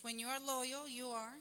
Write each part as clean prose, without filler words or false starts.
when you are loyal, you are,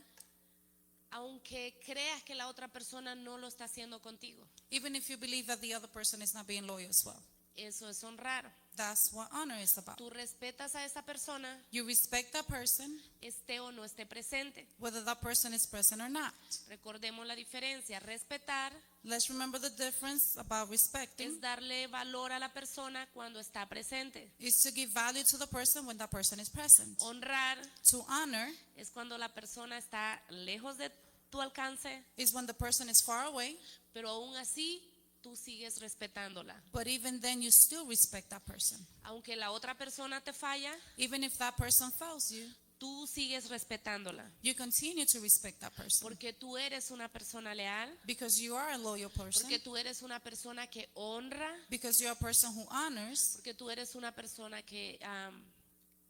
aunque creas que la otra persona no lo está haciendo contigo. even if you believe that the other person is not being loyal as well. Eso es honrar. That's what honor is about. Tú respetas a esa persona, You respect that person, esté o no esté presente. whether that person is present or not. Recordemos la diferencia. Respetar Let's remember the difference about respecting es darle valor a la persona cuando está presente. is to give value to the person when that person is present. Honrar To honor es cuando la persona está lejos de tu alcance, is when the person is far away, pero aún así tú sigues respetándola. but even then you still respect that person. Aunque la otra persona te falla, Even if that person fails you, tú sigues respetándola. you continue to respect that person Porque tú eres una persona leal, because you are a loyal person, porque tú eres una persona que honra, because you're a person who honors, porque tú eres una persona que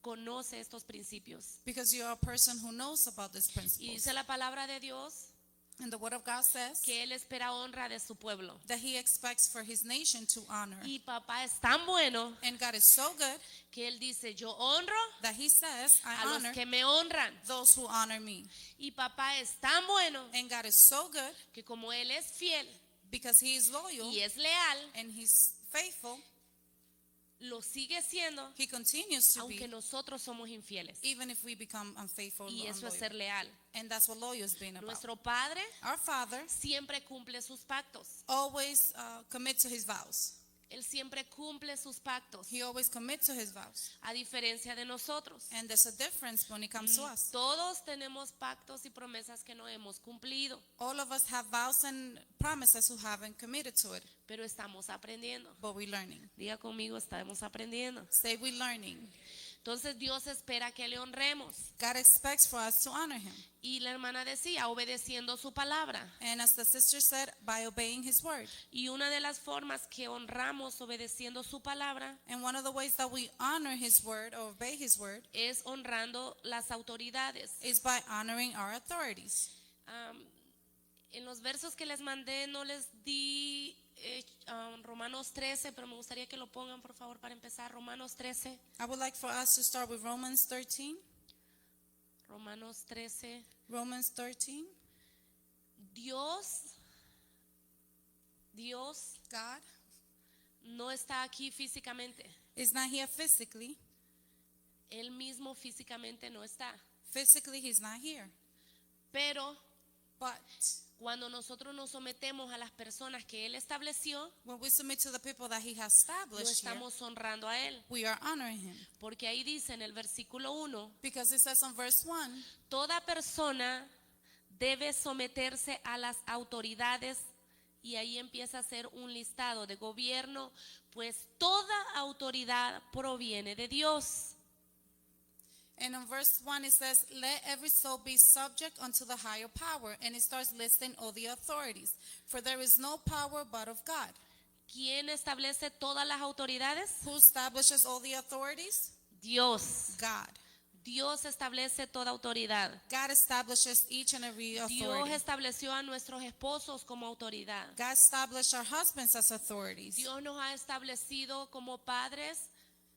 conoce estos principios. because you're a person who knows about these Y principles. dice la palabra de Dios And the word of God says que Él espera honra de su pueblo. that he expects for his nation to honor. Y papá es tan bueno And God is so good que Él dice, yo honro that he says, a I los honor que me honran. those who honor me. Y papá es tan bueno And God is so good que como Él es fiel because he is loyal y es leal, and he's faithful, lo sigue siendo he continues to aunque be, nosotros somos infieles. even if we become unfaithful Y or eso es unloyal. ser leal. And that's what loyal is being about. Nuestro Padre Our Father siempre cumple sus pactos. always commits to his vows. Él siempre cumple sus pactos, He always commits to his vows. a diferencia de nosotros. And there's a difference when it comes to us. Todos tenemos pactos y promesas que no hemos cumplido, All of us have vows and promises who haven't committed to it, pero estamos aprendiendo. but we're learning. Diga conmigo, estamos aprendiendo. Say we're learning. Entonces Dios espera que le honremos. God expects for us to honor him. Y la hermana decía, obedeciendo su palabra. And as the sister said, by obeying his word. Y una de las formas que honramos obedeciendo su palabra And one of the ways that we honor his word or obey his word es honrando las autoridades. is by honoring our authorities. En los versos que les mandé no les di Romanos 13, pero me gustaría que lo pongan por favor para empezar. Romanos 13. I would like for us to start with Romans 13. Romanos 13. Romans 13. Dios God no está aquí físicamente. is not here physically. Él mismo físicamente no está. Physically, he's not here. Pero But cuando nosotros nos sometemos a las personas que Él estableció, when we submit to the people that he has lo established here, estamos honrando a Él. we are honoring him. Porque ahí dice en el versículo 1, Because it says on verse 1, toda persona debe someterse a las autoridades, y ahí empieza a hacer un listado de gobierno, pues toda autoridad proviene de Dios. and on verse 1 it says, let every soul be subject unto the higher power. And it starts listing all the authorities. For there is no power but of God. ¿Quién establece todas las autoridades? Who establishes all the authorities? Dios. God. Dios establece toda autoridad. God establishes each and every Dios authority. estableció a nuestros esposos como autoridad. God established our husbands as authorities. Dios nos ha establecido como padres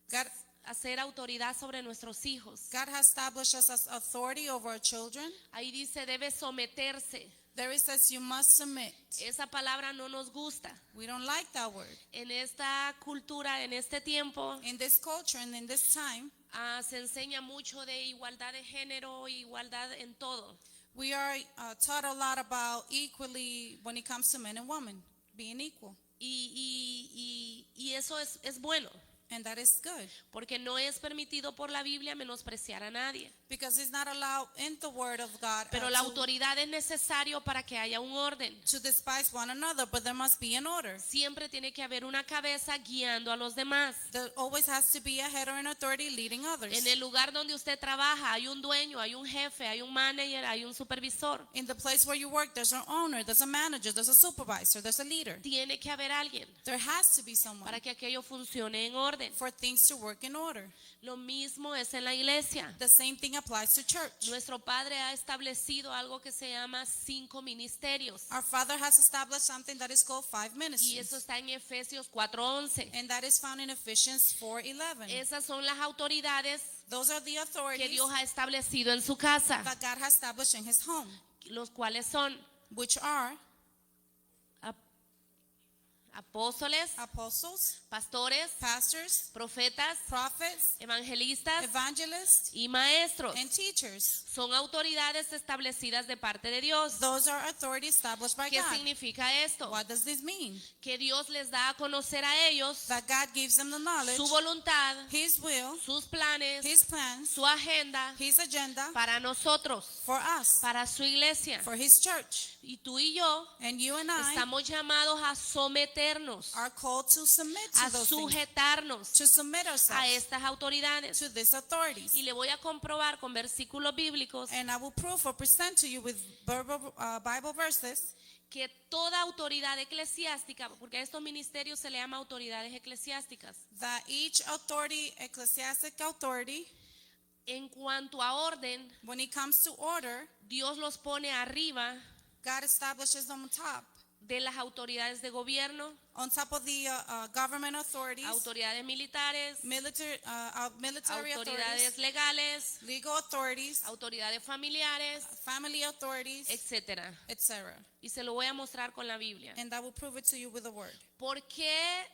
God, a ser autoridad sobre nuestros hijos. God has established us as authority over our children. Ahí dice debe someterse. There it says you must submit. Esa palabra no nos gusta. We don't like that word. En esta cultura, en este tiempo, In this culture and in this time, se enseña mucho de igualdad de género, igualdad en todo. we are taught a lot about equally when it comes to men and women, being equal. Y eso es bueno, And that is good. porque no es permitido por la Biblia menospreciar a nadie. Because it's not allowed in the word of God Pero la autoridad es necesario para que haya un orden. to despise one another, but there must be an order. Siempre tiene que haber una cabeza guiando a los demás. There always has to be a head or an authority leading others. En el lugar donde usted trabaja hay un dueño, hay un jefe, hay un manager, hay un supervisor. In the place where you work, there's an owner, there's a manager, there's a supervisor, there's a leader. Tiene que haber alguien There has to be someone para que aquello funcione en orden. for things to work in order. Lo mismo es en la iglesia. The same thing applies to church. Nuestro Padre ha establecido algo que se llama 5 ministerios. Our Father has established something that is called 5 Y ministries. eso está en Efesios 4:11. And that is found in Ephesians 4:11. Esas son las autoridades Those are the que authorities Dios ha establecido en su casa, that God has established in his home, los cuales son which are apóstoles, apostles, pastores, pastors, profetas, prophets, evangelistas evangelists, y maestros. and teachers. Son autoridades establecidas de parte de Dios. Those are authorities established by ¿Qué God. significa esto? What does this mean? Que Dios les da a conocer a ellos That God gives them the knowledge, su voluntad, his will, sus planes, his plans, su agenda his agenda para nosotros, for us, para su iglesia. for his church. Y tú y yo And you and I estamos llamados a someternos, are called to submit to a those things, sujetarnos to submit a ourselves estas autoridades. to these authorities. Y le voy a comprobar con versículos bíblicos And I will prove or present to you with Bible verses que toda autoridad eclesiástica, porque a estos ministerios se le llama autoridades eclesiásticas, that each authority, ecclesiastic authority, en cuanto a orden, when it comes to order, Dios los pone arriba God establishes them de las autoridades de gobierno, on top of the government authorities, autoridades militares, military autoridades authorities, legales, legal authorities, autoridades familiares, family authorities, etcétera. etc. Y se lo voy a mostrar con la Biblia. And I will prove it to you with the word. ¿Por qué?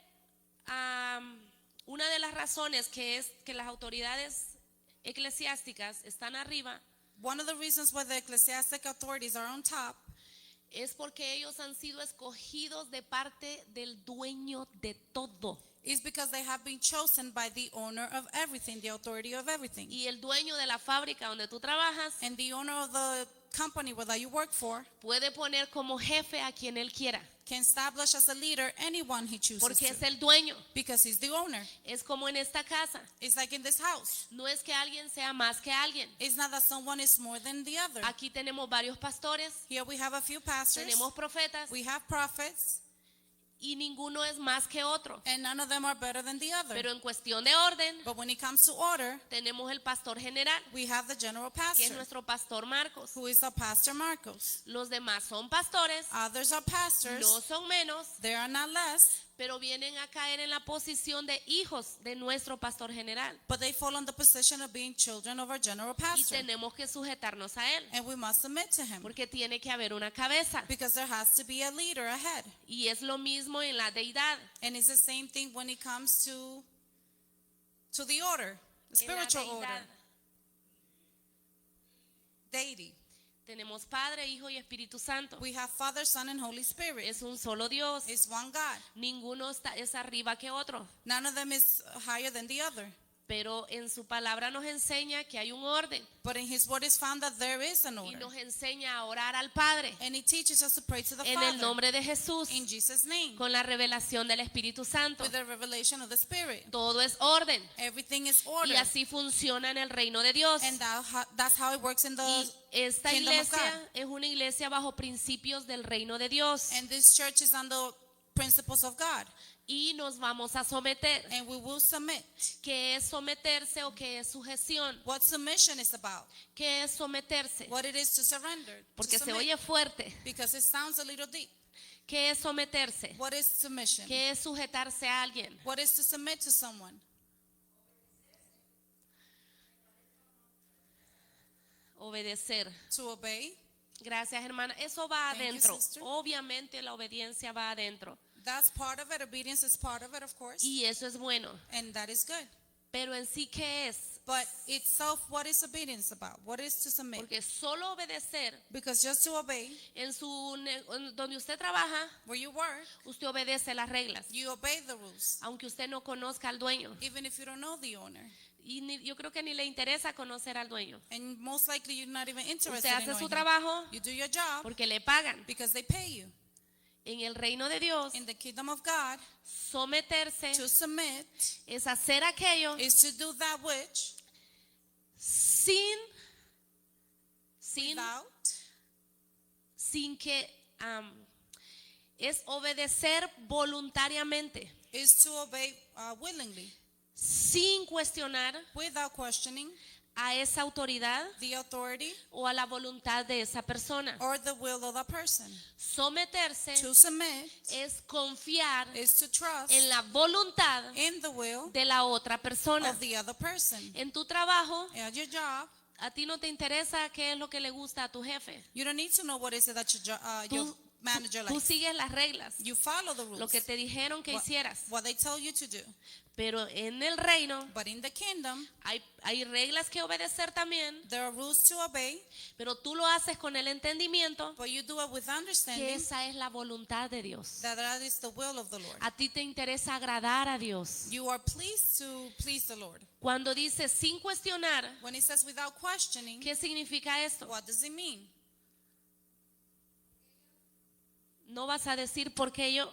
Una de las razones que es que las autoridades eclesiásticas están arriba One of the reasons why the ecclesiastic authorities are on top es porque ellos han sido escogidos de parte del dueño de todo. is because they have been chosen by the owner of everything, the authority of everything. Y el dueño de la fábrica donde tú trabajas And the owner of the company that you work for puede poner como jefe a quien él quiera, can establish as a leader anyone he chooses porque es to, el dueño. because he's the owner. Es como en esta casa. It's like in this house. No es que alguien sea más que alguien. It's not that someone is more than the other. Aquí tenemos varios pastores, Here we have a few pastors, tenemos profetas we have prophets, y ninguno es más que otro. and none of them are better than the other. Pero en cuestión de orden, But when it comes to order, tenemos el pastor general, we have the general que es pastor, nuestro pastor Marcos. who is our pastor Marcos. Los demás son pastores, Others are pastors, no son menos, they are not less, pero vienen a caer en la posición de hijos de nuestro pastor general. but they fall in the position of being children of our general Y pastor. tenemos que sujetarnos a él, And we must submit to him, porque tiene que haber una cabeza. because there has to be a leader ahead. Y es lo mismo en la deidad. And it's the same thing when it comes to the order, the En la spiritual deidad order, deity. tenemos Padre, Hijo y Espíritu Santo. We have Father, Son, and Holy Spirit. Es un solo Dios. It's one God. Ninguno es arriba que otro. None of them is higher than the other. Pero en su palabra nos enseña que hay un orden. But in His Word is found that there is an Y order. nos enseña a orar al Padre And He teaches us to pray to the en el Father nombre de Jesús, in Jesus' name, con la revelación del Espíritu Santo. with the revelation of the Spirit. Todo es orden. Everything is Y order. así funciona en el reino de Dios. And that's how it works in the Y esta kingdom of iglesia God. es una iglesia bajo principios del reino de Dios. And this church is on the principles of God. Y nos vamos a someter. And we will submit. ¿Qué es someterse o qué es sujeción? What submission is about. ¿Qué es someterse? What it is to surrender. to Porque se submit. oye fuerte. Because it sounds a little deep. ¿Qué es someterse? What is submission? ¿Qué es sujetarse a alguien? What is to submit to someone? Obedecer. To obey. Gracias, hermana. Eso va Thank you, adentro. sister. Obviamente la obediencia va adentro. That's part of it. Obedience is part of it, of course. Y eso es bueno. And that is good. Pero en sí, ¿qué es? But itself, what is obedience about? What is to submit? Porque solo obedecer Because just to obey, donde usted trabaja, where you work, usted obedece las reglas, you obey the rules. aunque usted no conozca al dueño. Even if you don't know the owner. Y yo creo que ni le interesa conocer al dueño. And most likely you're not even interested Usted in hace knowing su him. trabajo You do your job porque le pagan. because they pay you. En el reino de Dios, In the kingdom of God, someterse to submit es hacer aquello is to do that which sin without que es obedecer voluntariamente, is to obey willingly, sin cuestionar, without questioning, a esa autoridad the authority, o a la voluntad de esa persona. or the will of the person. Someterse To submit es confiar is to trust en la voluntad in the will de la otra persona. of the other person. En tu trabajo, At your job, a ti no te interesa qué es lo que le gusta a tu jefe. you don't need to know what is it that your Tú, manager tú likes. sigues las reglas, You follow the rules, lo que te dijeron que hicieras. what they tell you to do. Pero en el reino But in the kingdom, hay reglas que obedecer también, there are rules to obey, pero tú lo haces con el entendimiento but you do it with que understanding esa es la voluntad de Dios. that is the will of the Lord. A ti te interesa agradar a Dios. You are pleased to please the Lord. Cuando dice sin cuestionar, When it says without questioning, ¿qué significa esto? what does it mean? No vas a decir por qué yo,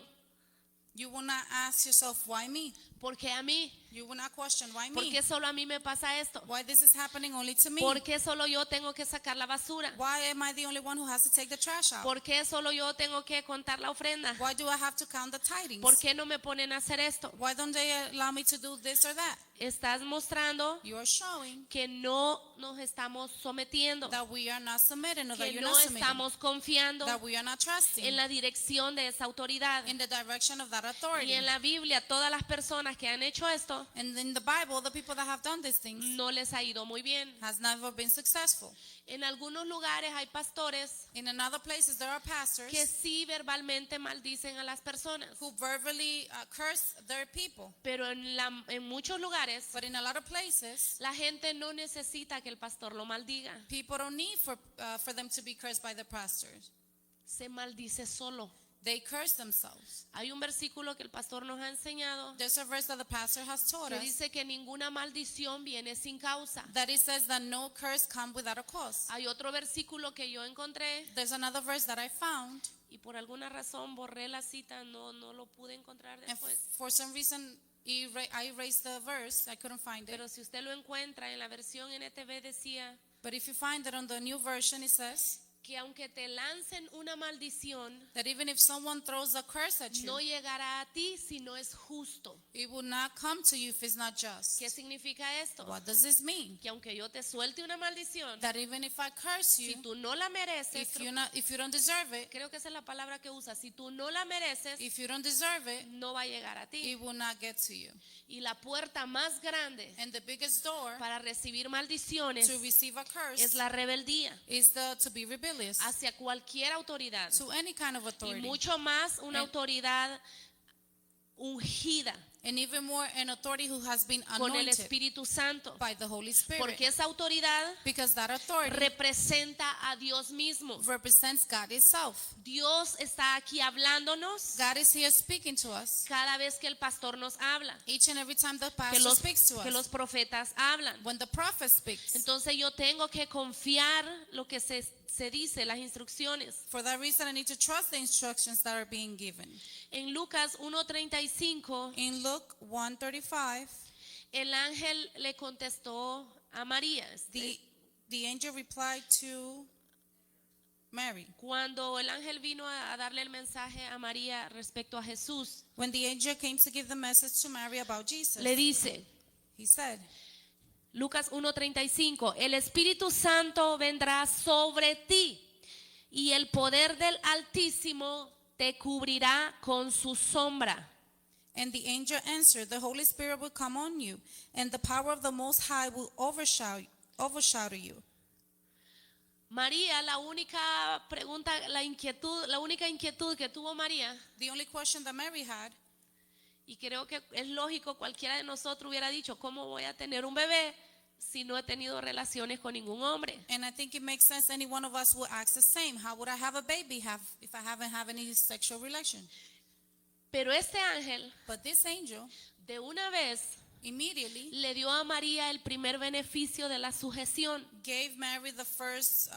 You will not ask yourself, why me? por qué a mí, You will not question, why por me? qué solo a mí me pasa esto, Why this is happening only to me? por qué solo yo tengo que sacar la basura, Why am I the only one who has to take the trash out? por qué solo yo tengo que contar la ofrenda, Why do I have to count the tidings? por qué no me ponen a hacer esto. Why don't they allow me to do this or that? Estás mostrando You are showing que no nos estamos sometiendo, that we are not submitting, or that que you're no not submitting, estamos confiando that we are not trusting en la dirección de esa autoridad. in the direction of that Y authority. en la Biblia, todas las personas que han hecho esto And in the Bible, the people that have done these things no les ha ido muy bien. has never been successful. En algunos lugares hay pastores In other places, there are pastors que sí verbalmente maldicen a las personas, who verbally curse their people. pero en muchos lugares But in a lot of places, la gente no necesita que el pastor lo maldiga, people don't need for them to be cursed by the pastors. se maldice solo. They curse themselves. Hay un versículo que el pastor nos ha enseñado There's a verse that the pastor has taught que us dice que ninguna maldición viene sin causa. that it says that no curse comes without a cause. Hay otro versículo que yo encontré There's another verse that I found, y por alguna razón borré la cita, no lo pude encontrar and después. for some reason I erased the verse. I couldn't find it. Pero si usted lo encuentra en la versión NTV decía But if you find it on the new version, it says que aunque te lancen una maldición, that even if someone throws a curse at you, no llegará a ti si no es justo. it will not come to you if it's not just. ¿Qué significa esto? What does this mean? Que aunque yo te suelte una maldición, That even if I curse si you, tú no la mereces, if you don't deserve it, creo que esa es la palabra que usa, si tú no la mereces, if you don't deserve it, no va a llegar a ti. it will not get to you. Y la puerta más grande And the biggest door para recibir maldiciones to receive a curse es la rebeldía is to be rebellious hacia cualquier autoridad. to any kind of Y authority. mucho más una autoridad ungida And even more, an authority who has been con el anointed Espíritu Santo. by the Holy Spirit. Porque esa autoridad Because that authority representa a Dios mismo. represents God Himself. Dios está aquí hablándonos God is here speaking to us cada vez que el pastor nos habla, each and every time the que pastor speaks to los us. profetas hablan. When the prophet speaks. Entonces yo tengo que confiar lo que se dice, las instrucciones. For that reason, I need to trust the instructions that are being given. En Lucas 1:35, In Luke 1:35, el ángel le contestó a María. the angel replied to Mary. Cuando el ángel vino a darle el mensaje a María respecto a Jesús, When the angel came to give the message to Mary about Jesus, le dice, he said, Lucas 1:35, el Espíritu Santo vendrá sobre ti y el poder del Altísimo te cubrirá con su sombra. and the angel answered, the Holy Spirit will come on you, and the power of the Most High will overshadow you. María, la única pregunta, la única inquietud que tuvo María, The only question that Mary had, y creo que es lógico, cualquiera de nosotros hubiera dicho, ¿cómo voy a tener un bebé si no he tenido relaciones con ningún hombre? and I think it makes sense, any one of us would ask the same. How would I have a baby if I haven't had any sexual relation? Pero este ángel, But this angel de una vez, immediately le dio a María el primer beneficio de la sujeción. gave Mary the first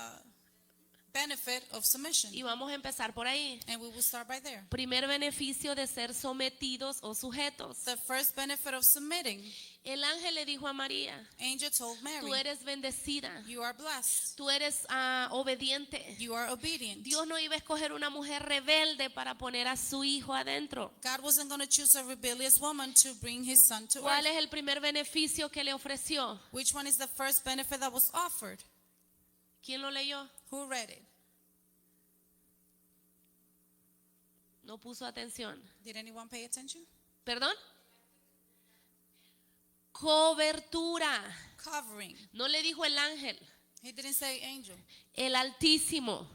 benefit of submission. Y vamos a empezar por ahí. And we will start by there. Primer beneficio de ser sometidos o sujetos. The first benefit of submitting, El ángel le dijo a María, angel told Mary, tú eres bendecida, you are blessed. tú eres obediente. You are obedient. Dios no iba a escoger una mujer rebelde para poner a su hijo adentro. God wasn't going to choose a rebellious woman to bring his son to ¿Cuál earth. es el primer beneficio que le ofreció? Which one is the first benefit that was offered? ¿Quién lo leyó? Who read it? No puso atención. Did anyone pay attention? ¿Perdón? Cobertura. Covering. No le dijo el ángel, He didn't say angel. el Altísimo,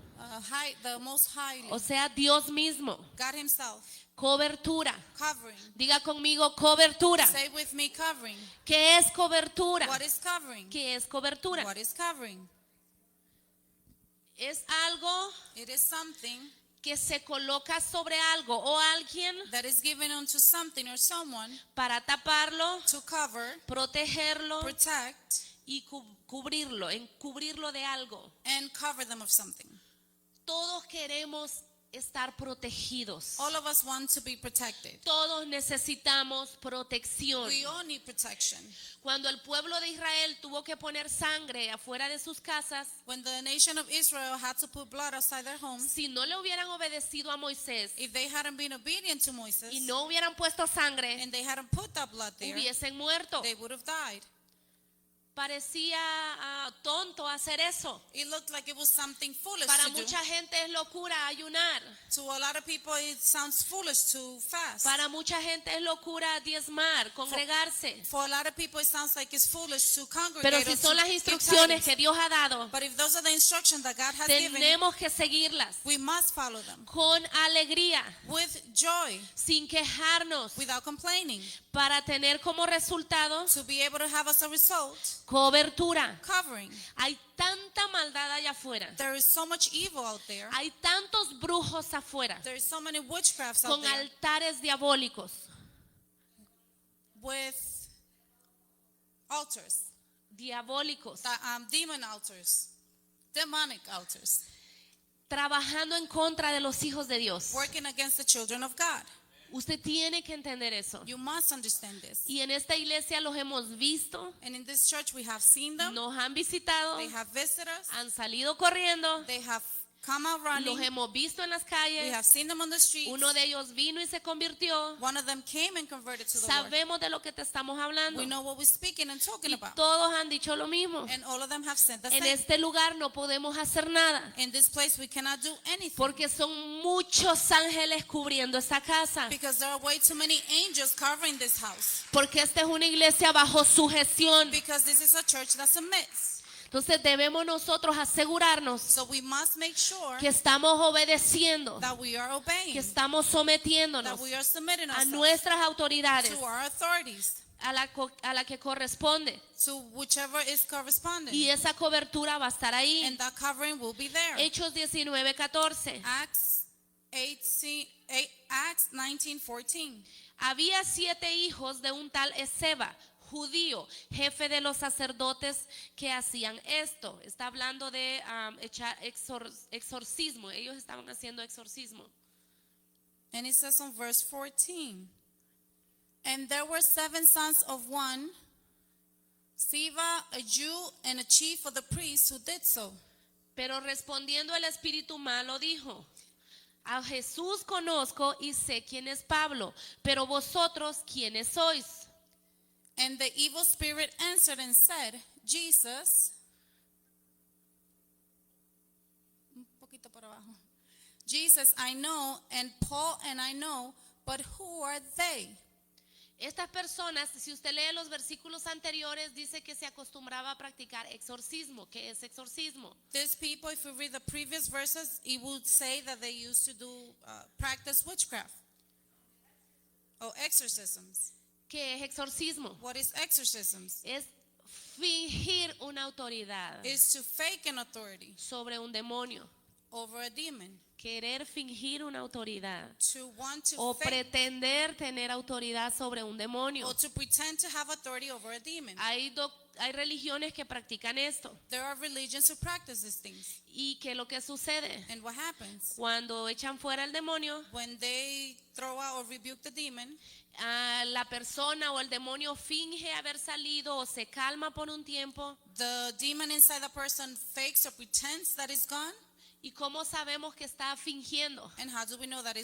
The most highly. o sea, Dios mismo. God himself. Cobertura. Covering. Diga conmigo cobertura. Say with me, covering. ¿Qué es cobertura? What is covering? ¿Qué es cobertura? What is covering? Es algo It is something que se coloca sobre algo o alguien that is given unto something or someone para taparlo, to cover, protegerlo protect, y cubrirlo, encubrirlo de algo. and cover them of something. Todos queremos estar protegidos. All of us want to be protected. Todos necesitamos protección. We all need protection. Cuando el pueblo de Israel tuvo que poner sangre afuera de sus casas, When the nation of Israel had to put blood outside their homes, si no le hubieran obedecido a Moisés if they hadn't been obedient to Moses y no hubieran puesto sangre, and they hadn't put that blood there, hubiesen muerto. they would have died. Parecía tonto hacer eso. It looked like it was something foolish Para to do. mucha gente es locura ayunar. To a lot of people, it sounds foolish to fast. Para mucha gente es locura diezmar, congregarse. For a lot of people, it sounds like it's foolish to congregate. Pero or si to son las give instrucciones tithes. que Dios ha dado, But if those are the instructions that God has given, tenemos que seguirlas we must follow them con alegría, with joy, sin quejarnos, without complaining, para tener como resultado to be able to have as a result cobertura. covering. Hay tanta maldad allá afuera. There is so much evil out there. Hay tantos brujos afuera There is so many witchcrafts out con there altares diabólicos, with altars, diabólicos, demon altars, demonic altars, trabajando en contra de los hijos de Dios. working against the children of God. Usted tiene que entender eso. You must understand this. Y en esta iglesia los hemos visto, And in this church, we have seen them. nos han visitado, They have visited us. han salido corriendo, They have come out los running. hemos visto en las We calles. have seen them on the streets. Uno de ellos vino y se convirtió. One of them came and converted to the Lord. Sabemos de lo que te estamos hablando. We know what we're speaking and talking Y about. todos han dicho lo mismo. And all of them have said the En same. este lugar no podemos hacer nada In this place, we cannot do anything. porque son muchos ángeles cubriendo esta casa. Because there are way too many angels covering this house. Porque esta es una iglesia bajo sujeción. Because this is a church that submits. Entonces debemos nosotros asegurarnos So we must make sure que estamos obedeciendo, that we are que obeying, estamos sometiéndonos that we are submitting a ourselves nuestras autoridades, to our authorities, a la que corresponde. to whichever is corresponding. Y esa cobertura va a estar ahí. And that covering will be there. Hechos 19:14. Acts 19:14. Había 7 hijos de un tal Esceva, judío, jefe de los sacerdotes que hacían esto. Está hablando de exorcismo. Ellos estaban haciendo exorcismo. And it says on verse 14, and there were 7 sons of one, Sceva, a Jew, and a chief of the priests who did so. Pero respondiendo el espíritu malo dijo: a Jesús conozco y sé quién es Pablo, pero vosotros quiénes sois. And the evil spirit answered and said, Jesus, un poquito para abajo. Jesus, I know, and Paul and I know, but who are they? Estas personas, si usted lee los versículos anteriores, dice que se acostumbraba a practicar exorcismo. ¿Qué es exorcismo? These people, if you read the previous verses, it would say that they used to do practice witchcraft. Oh, exorcisms. ¿Qué es exorcismo? What is exorcisms? Es fingir una autoridad Is to fake an authority sobre un demonio. over a demon. Querer fingir una autoridad To want to o fake pretender tener autoridad sobre un demonio. or to pretend to have authority over a demon. Hay hay religiones que practican esto. There are religions who practice these things. ¿Y qué es lo que sucede? And what happens? Cuando echan fuera el demonio, When they throw out or rebuke the demon, la persona o el demonio finge haber salido o se calma por un tiempo. the demon inside the person fakes or pretends that it's gone. ¿Y cómo sabemos que está fingiendo? And how do we know that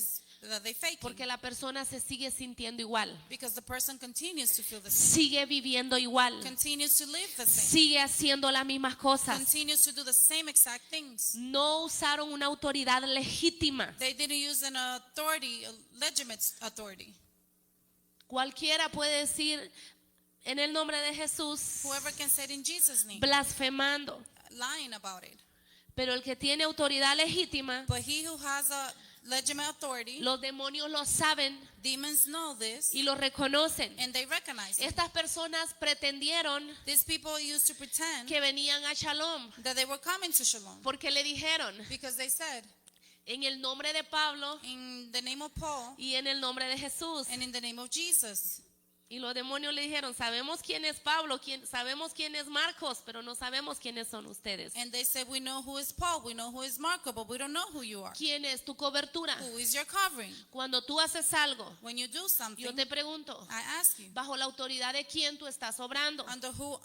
they fake Porque it? la persona se sigue sintiendo igual, Because the person continues to feel the same, sigue viviendo igual, continues to live the same, sigue haciendo las mismas cosas. continues to do the same exact things. No usaron una autoridad legítima. They didn't use an authority, a legitimate authority. Cualquiera puede decir en el nombre de Jesús, Whoever can say it in Jesus' name, blasfemando. lying about it. Pero el que tiene autoridad legítima, But he who has a legitimate authority, los demonios lo saben demons know this y lo reconocen. and they recognize it. Estas personas pretendieron These people used to pretend que venían a Shalom that they were coming to Shalom porque le dijeron because they said, en el nombre de Pablo in the name of Paul y en el nombre de Jesús. and in the name of Jesus. Y los demonios le dijeron, sabemos quién es Pablo, sabemos quién es Marcos, pero no sabemos quiénes son ustedes. And they said, we know who is Paul, we know who is Marco, but we don't know who you are. ¿Quién es tu cobertura? Who is your covering? Cuando tú haces algo, When you do something, yo te pregunto, I ask you, ¿bajo la autoridad de quién tú estás obrando?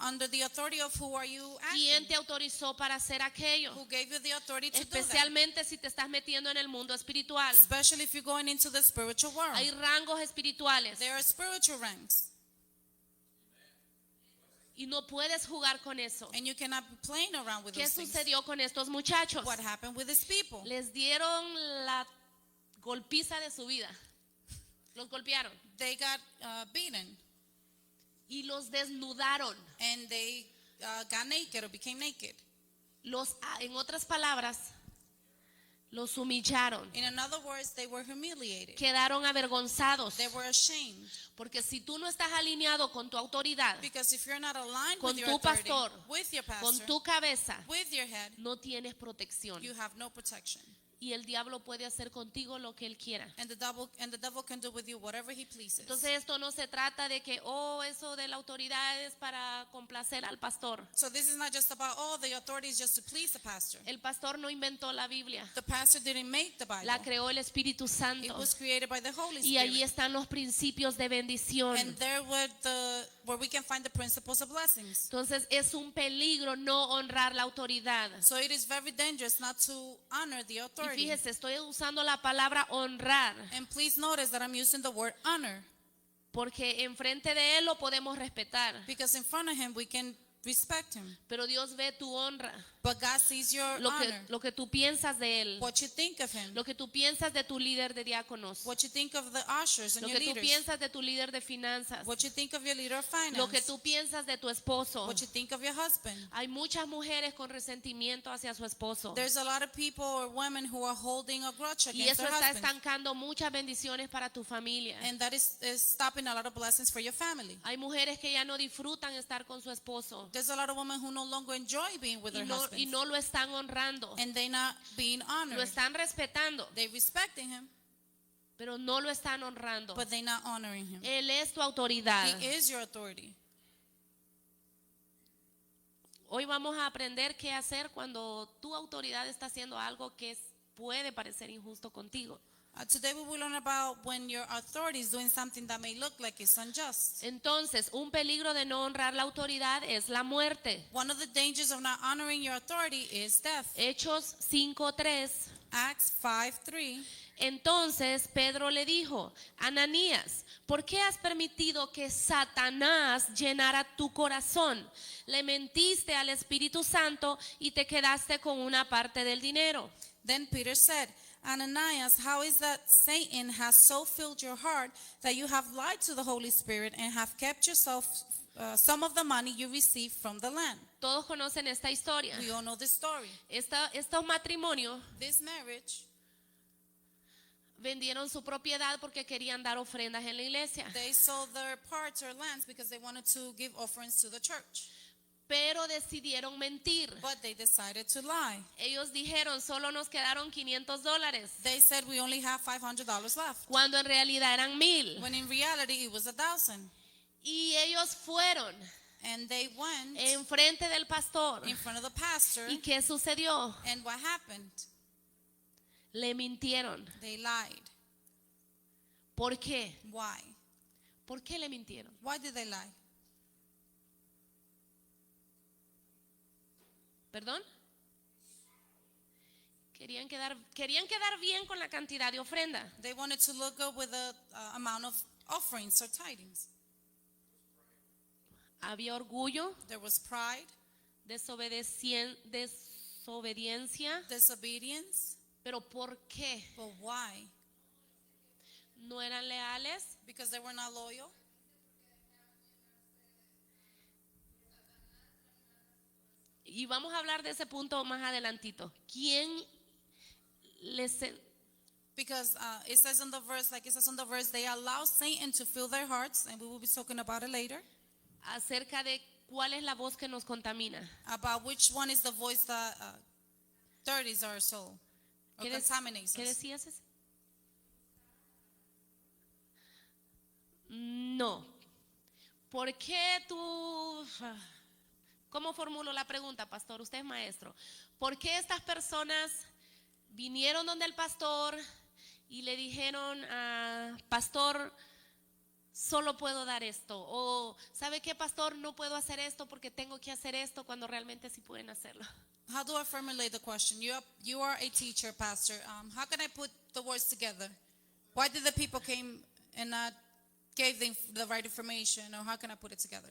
under the authority of who are you ¿Quién acting? te autorizó para hacer aquello? Who gave you the authority to do that? Especialmente si te estás metiendo en el mundo espiritual. Especially if you're going into the spiritual world. Hay rangos espirituales There are spiritual ranks, y no puedes jugar con eso. and you cannot be playing around with ¿Qué those things. sucedió con estos muchachos? What happened with these people? Les dieron la golpiza de su vida. Los golpearon They got beaten, y los desnudaron. and they got naked or became naked. En otras palabras, los humillaron. In other words, they were humiliated. Quedaron avergonzados. They were ashamed. Porque si tú no estás alineado con tu autoridad, Because if you're not aligned con with your tu authority, pastor, with your con pastor, tu cabeza, with your head, no tienes protección. you have no protection. Y el diablo puede hacer contigo lo que él quiera. And the devil can do with you whatever he pleases. Entonces esto no se trata de que, eso de la autoridad es para complacer al pastor. So this is not just about, the authority is just to please the pastor. El pastor no inventó la Biblia, The pastor didn't make the Bible. la creó el Espíritu It Santo. was created by the Holy Y ahí Spirit. están los principios de bendición. And there where we can find the principles of blessings. Entonces es un peligro no honrar la autoridad. So it is very dangerous not to honor the Y authority. fíjese, estoy usando la palabra honrar And please notice that I'm using the word honor, porque enfrente de él lo podemos respetar, because in front of him we can respect him. pero Dios ve tu honra, But God sees your honor, lo que tú piensas de él, what you think of him, lo que tú piensas de tu líder de diáconos, what you think of the ushers and lo your que tú leaders, piensas de tu líder de finanzas, what you think of your leader of lo que finance, tú piensas de tu esposo. what you think of your husband. Hay muchas mujeres con resentimiento hacia su esposo There's a lot of people or women who are holding a grudge y against eso their está husband. estancando muchas bendiciones para tu familia. And that is stopping a lot of blessings for your family. Hay mujeres que ya no disfrutan estar con su esposo There's a lot of women who no longer enjoy being with their y husbands. no lo están honrando, And they not being lo honored. están respetando, They respecting him, pero no lo están honrando. but they not honoring him. Él es tu autoridad. He is your authority. Hoy vamos a aprender qué hacer cuando tu autoridad está haciendo algo que puede parecer injusto contigo. Today we will learn about when your authority is doing something that may look like it's unjust. Entonces, un peligro de no honrar la autoridad es la muerte. One of the dangers of not honoring your authority is death. Hechos 5:3. Acts 5:3. Entonces Pedro le dijo, Ananías, ¿por qué has permitido que Satanás llenara tu corazón? Le mentiste al Espíritu Santo y te quedaste con una parte del dinero. Then Peter said, Ananias, how is that Satan has so filled your heart that you have lied to the Holy Spirit and have kept yourself some of the money you received from the land? Todos conocen esta historia. We all know this story. Estos matrimonios This marriage, vendieron su propiedad porque querían dar ofrendas en la iglesia. they sold their parts or lands because they wanted to give offerings to the church. Pero decidieron mentir. But they decided to lie. Ellos dijeron, solo nos quedaron $500, They said we only have $500 left, cuando en realidad eran 1,000. when in reality it was 1,000. Y ellos fueron And they went enfrente del pastor. in front of the pastor. ¿Y qué sucedió? And what happened? Le mintieron. They lied. ¿Por qué? Why? ¿Por qué le mintieron? Why did they lie? ¿Perdón? Querían quedar bien con la cantidad de ofrenda. They wanted to look good with the amount of offerings or tidings. Había orgullo, There was pride, desobediencia. disobedience. ¿Pero por qué? But why? ¿No eran leales? Because they were not loyal. Y vamos a hablar de ese punto más adelantito. ¿Quién les... Because it says in the verse, like it says in the verse, they allow Satan to fill their hearts, and we will be talking about it later, acerca de cuál es la voz que nos contamina? about which one is the voice that dirties our soul or contaminates ¿Qué us. decías ese? No. ¿Por qué tú... ¿Cómo formulo la pregunta, pastor? Usted es maestro. ¿Por qué estas personas vinieron donde el pastor y le dijeron, pastor, solo puedo dar esto? O, ¿sabe qué, pastor? No puedo hacer esto porque tengo que hacer esto, cuando realmente sí pueden hacerlo. How do I formulate the question? You are a teacher, pastor. How can I put the words together? Why did the people came and not gave the right information? Or how can I put it together?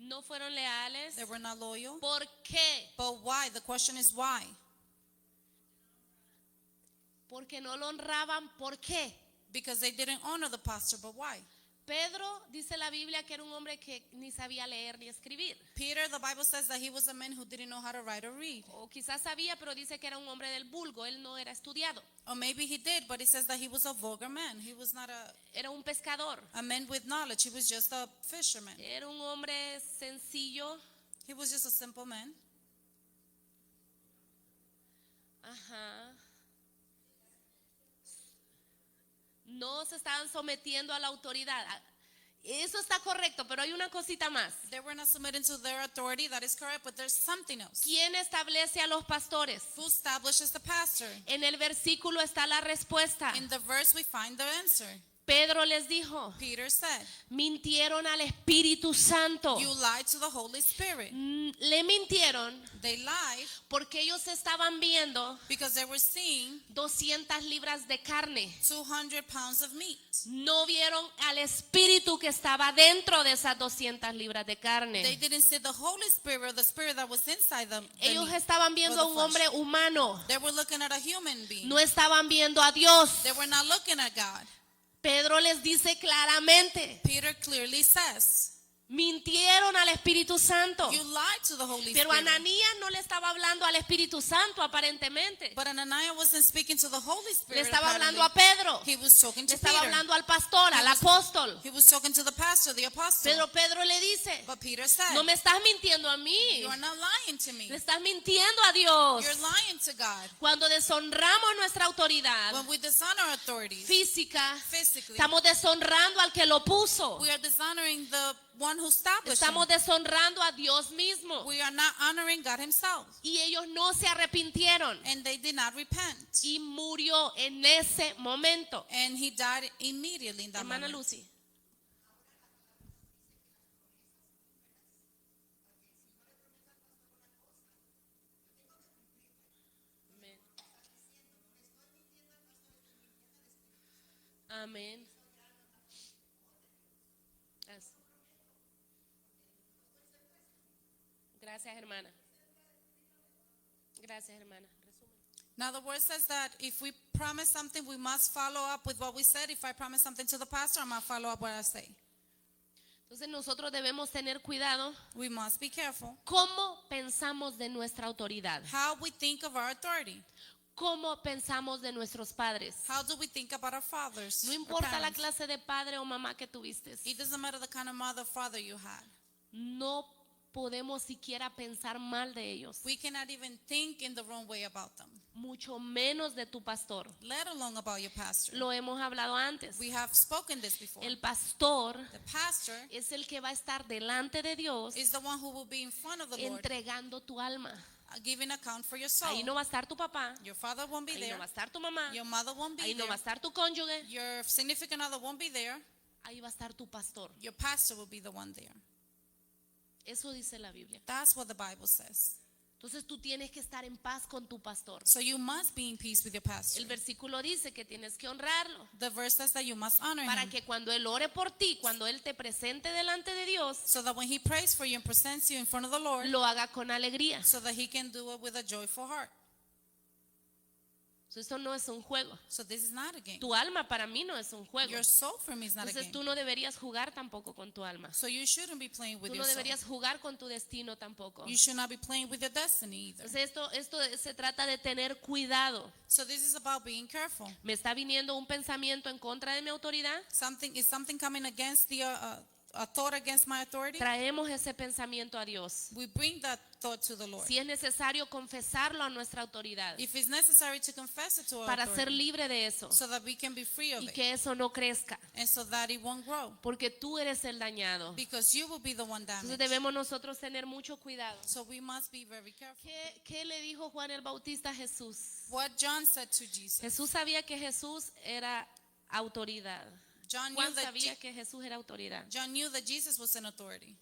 No fueron leales. They were not loyal. ¿Por qué? But why? The question is why? Porque no lo honraban. ¿Por qué? Because they didn't honor the pastor, but why? Pedro, dice la Biblia, que era un hombre que ni sabía leer ni escribir. Peter, the Bible says that he was a man who didn't know how to write or read. O quizás sabía, pero dice que era un hombre del vulgo. Él no era estudiado. Or maybe he did, but it says that he was a vulgar man. He was not Era un pescador. a man with knowledge. He was just a fisherman. Era un hombre sencillo. He was just a simple man. Ajá. No se estaban sometiendo a la autoridad. Eso está correcto, pero hay una cosita más. They were not submitting to their authority. That is correct, but there's something else. ¿Quién establece a los pastores? Who establishes the pastor? En el versículo está la respuesta. In the verse, we find the answer. Pedro les dijo, Peter said, mintieron al Espíritu Santo. you lied to the Holy Spirit. Le mintieron They lied porque ellos estaban viendo because they were seeing 200 libras de carne. 200 pounds of meat. No vieron al Espíritu que estaba dentro de esas 200 libras de They carne. didn't see the Holy Spirit or the Spirit that was inside them. Ellos estaban viendo a un hombre humano. They were looking at a human being. No estaban viendo a Dios. They were not looking at God. Pedro les dice claramente, Peter clearly says, mintieron al Espíritu Santo. you lied to the Holy Pero Spirit. Ananías no le estaba hablando al Espíritu Santo aparentemente. But Ananias wasn't speaking to the Holy Le Spirit. estaba hablando apparently. a Pedro. He was talking Le to estaba Peter. hablando al pastor, al apóstol. He was talking to the pastor, the apostle. Pero Pedro le dice, But Peter said, no me estás mintiendo a mí. you are not lying to me. Le estás mintiendo a Dios. You're lying to God. Cuando deshonramos nuestra autoridad When we dishonor authorities física, physically, estamos deshonrando al que lo puso. we are dishonoring the one who established Estamos him. deshonrando a Dios mismo. We are not honoring God himself. Y ellos no se arrepintieron. And they did not repent. Y murió en ese momento. And he died immediately in that Hermana moment. Lucy. Amén. Gracias, hermana. Gracias, hermana. Resumen. Now the word says that if we promise something, we must follow up with what we said. If I promise something to the pastor, I must follow up what I say. Entonces nosotros debemos tener cuidado We must be careful cómo pensamos de nuestra autoridad, how we think of our authority. cómo pensamos de nuestros padres. How do we think about our fathers? No or importa la parents? clase de padre o mamá que tuviste. It doesn't matter the kind of mother or father you had. No podemos siquiera pensar mal de ellos, We cannot even think in the wrong way about them, mucho menos de tu pastor. let alone about your pastor. Lo hemos hablado antes. We have spoken this before. El pastor The pastor es el que va a estar delante de Dios is the one who will be in front of the Lord, entregando tu alma. giving account for your soul. Ahí no va a estar tu papá, Your father won't be ahí there. no va a estar tu mamá, Your mother won't be ahí no va a there. estar tu cónyuge, Your significant other won't be there. ahí va a estar tu pastor. Your pastor will be the one there. Eso dice la Biblia. That's what the Bible says. Entonces tú tienes que estar en paz con tu pastor. So you must be in peace with your pastor. El versículo dice que tienes que honrarlo The verse says that you must honor para him, que cuando él ore por ti, cuando él te presente delante de Dios, so that when he prays for you and presents you in front of the Lord, lo haga con alegría. so that he can do it with a joyful heart. Eso no es un juego. So this is not a game. Tu alma para mí no es un juego. Your soul for me is not a Entonces game. tú no deberías jugar tampoco con tu alma. So you shouldn't be playing with Tú your no soul. deberías jugar con tu destino tampoco. You should not be playing with your destiny either. Entonces esto se trata de tener cuidado. So this is about being careful. ¿Me está viniendo un pensamiento en contra de mi autoridad? Is something coming against a thought against my authority? Traemos ese pensamiento a Dios. We bring that thought to the Lord. Si es necesario confesarlo a nuestra autoridad If it's necessary to confess it to our para ser authority, libre de eso so that we can be free of y it, que eso no crezca, and so that it won't grow, porque tú eres el dañado. because you will be the one Entonces damaged. debemos nosotros tener mucho cuidado. So we must be very careful. ¿Qué le dijo Juan el Bautista a Jesús? What John said to Jesus. Jesús sabía que Jesús era autoridad. John Juan knew that sabía que Jesús era autoridad. John knew that Jesus was an authority,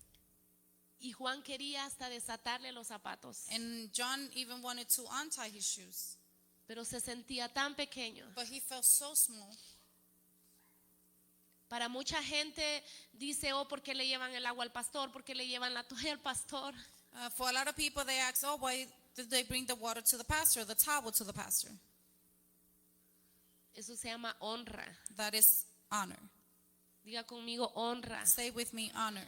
Y Juan quería hasta desatarle los zapatos, and John even wanted to untie his shoes, pero se sentía tan pequeño. but he felt so small. Para mucha gente dice, oh, ¿por qué le llevan el agua al pastor? ¿Por qué le llevan la toalla al pastor? For a lot of people, they ask, "Oh, why did they bring the water to the pastor, the towel to the pastor?" Eso se llama honra. That is honor. Diga conmigo, honra. Say with me, honor.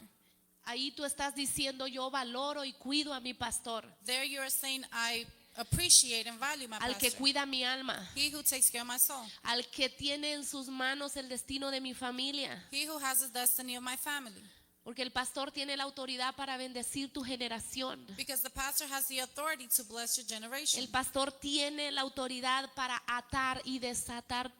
Ahí tú estás diciendo, yo valoro y cuido a mi pastor, There you are saying, I appreciate and value my al que pastor. cuida mi alma, He who takes care of my soul. al que tiene en sus manos el destino de mi familia. He who has the destiny of my family. Porque el pastor tiene la autoridad para bendecir tu generación. Because the pastor has the authority to bless your generation. El pastor tiene la autoridad para atar y desatar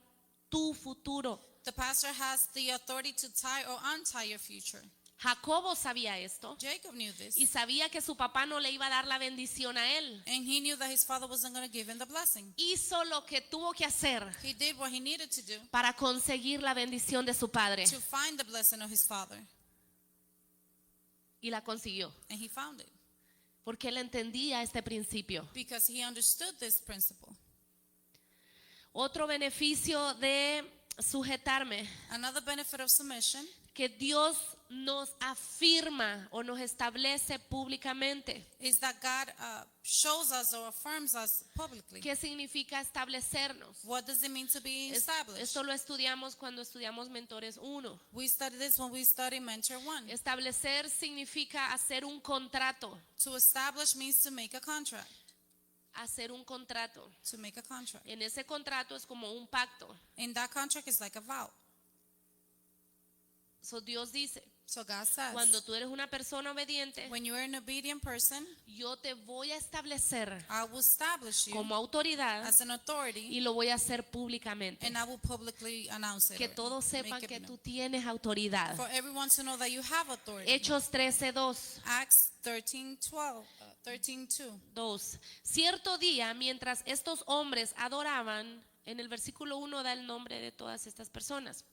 tu futuro. The pastor has the authority to tie or untie your future. Jacobo sabía esto Jacob knew this. y sabía que su papá no le iba a dar la bendición a él. And he knew that his father wasn't going to give him the blessing. Hizo lo que tuvo que hacer He did what he needed to do para conseguir la bendición de su padre to find the blessing of his father. y la consiguió. And he found it. Porque él entendía este principio. Because he understood this principle. Otro beneficio de sujetarme, Another benefit of submission que Dios nos afirma o nos establece públicamente. is that God shows us or affirms us publicly. ¿Qué significa establecernos? What does it mean to be established? Esto lo estudiamos cuando estudiamos Mentores 1. We study this when we study Mentor 1. Establecer significa hacer un contrato. To establish means to make a contract. Hacer un contrato. To make a contract. En ese contrato es como un pacto. And that contract is like a vow. So Dios dice, So God says, cuando tú eres una persona obediente, when you're an obedient person, yo te voy a establecer I will establish you como autoridad as an authority, y lo voy a hacer públicamente. and I will publicly announce it. Que or todos make sepan it que known. tú tienes autoridad. For everyone to know that you have authority. Hechos 13:2. Acts 13:2. 2. Cierto día, mientras estos hombres adoraban, en el versículo 1 da el nombre de todas estas personas.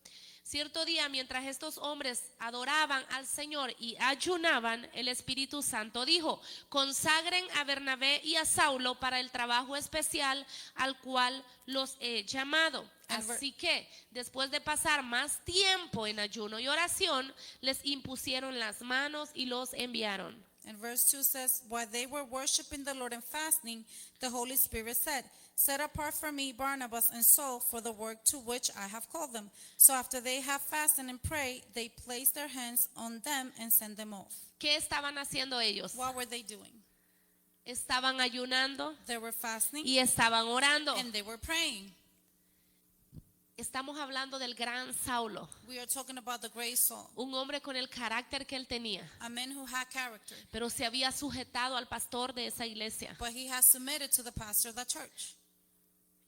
Cierto día, mientras estos hombres adoraban al Señor y ayunaban, el Espíritu Santo dijo: consagren a Bernabé y a Saulo para el trabajo especial al cual los he llamado. Así que, después de pasar más tiempo en ayuno y oración, les impusieron las manos y los enviaron. And verse 2 says, while they were worshiping the Lord and fasting, the Holy Spirit said, set apart for me Barnabas and Saul for the work to which I have called them. So after they have fasted and prayed, they placed their hands on them and sent them off. ¿Qué estaban haciendo ellos? What were they doing? Estaban ayunando They were fasting y estaban orando. and they were praying. Estamos hablando del gran Saulo, We are talking about the great Saul, un hombre con el carácter que él tenía, a man who had character, pero se había sujetado al pastor de esa iglesia. but he has submitted to the pastor of the church.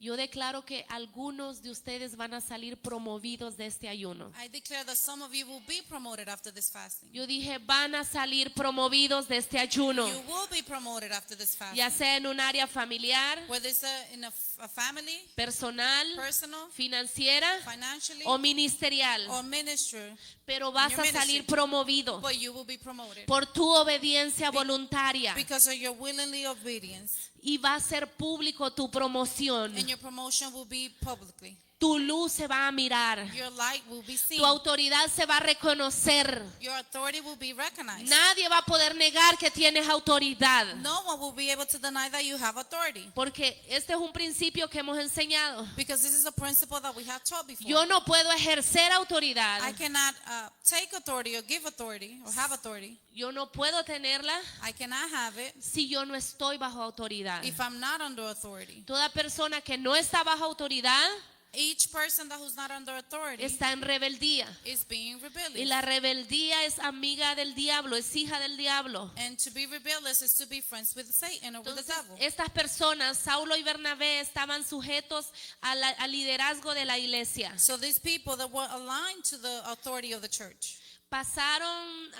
Yo declaro que algunos de ustedes van a salir promovidos de este ayuno. I declare that some of you will be promoted after this fasting. Yo dije, van a salir promovidos de este ayuno, You will be promoted after this fasting. ya sea en un área familiar, Whether it's in a family, personal, personal, financiera financially, o ministerial, or ministry, pero vas a salir promovido but you will be promoted por tu obediencia voluntaria because of your willingly obedience, y va a ser público tu promoción. and your promotion will be publicly. Tu luz se va a mirar, Your light will be seen. tu autoridad se va a reconocer. Your authority will be recognized. Nadie va a poder negar que tienes autoridad, No one will be able to deny that you have authority, porque este es un principio que hemos enseñado. because this is a principle that we have taught before. Yo no puedo ejercer autoridad, I cannot take authority or give authority or have authority. yo no puedo tenerla I cannot have it si yo no estoy bajo autoridad. if I'm not under authority. Toda persona que no está bajo autoridad Each person who's not under authority está en rebeldía. is being Y rebellious. la rebeldía es amiga del diablo, es hija del diablo. And to be rebellious is to be friends with Satan or with the Entonces, devil. estas personas, Saulo y Bernabé, estaban sujetos al liderazgo de la iglesia. So these people that were aligned to the authority of the church. Pasaron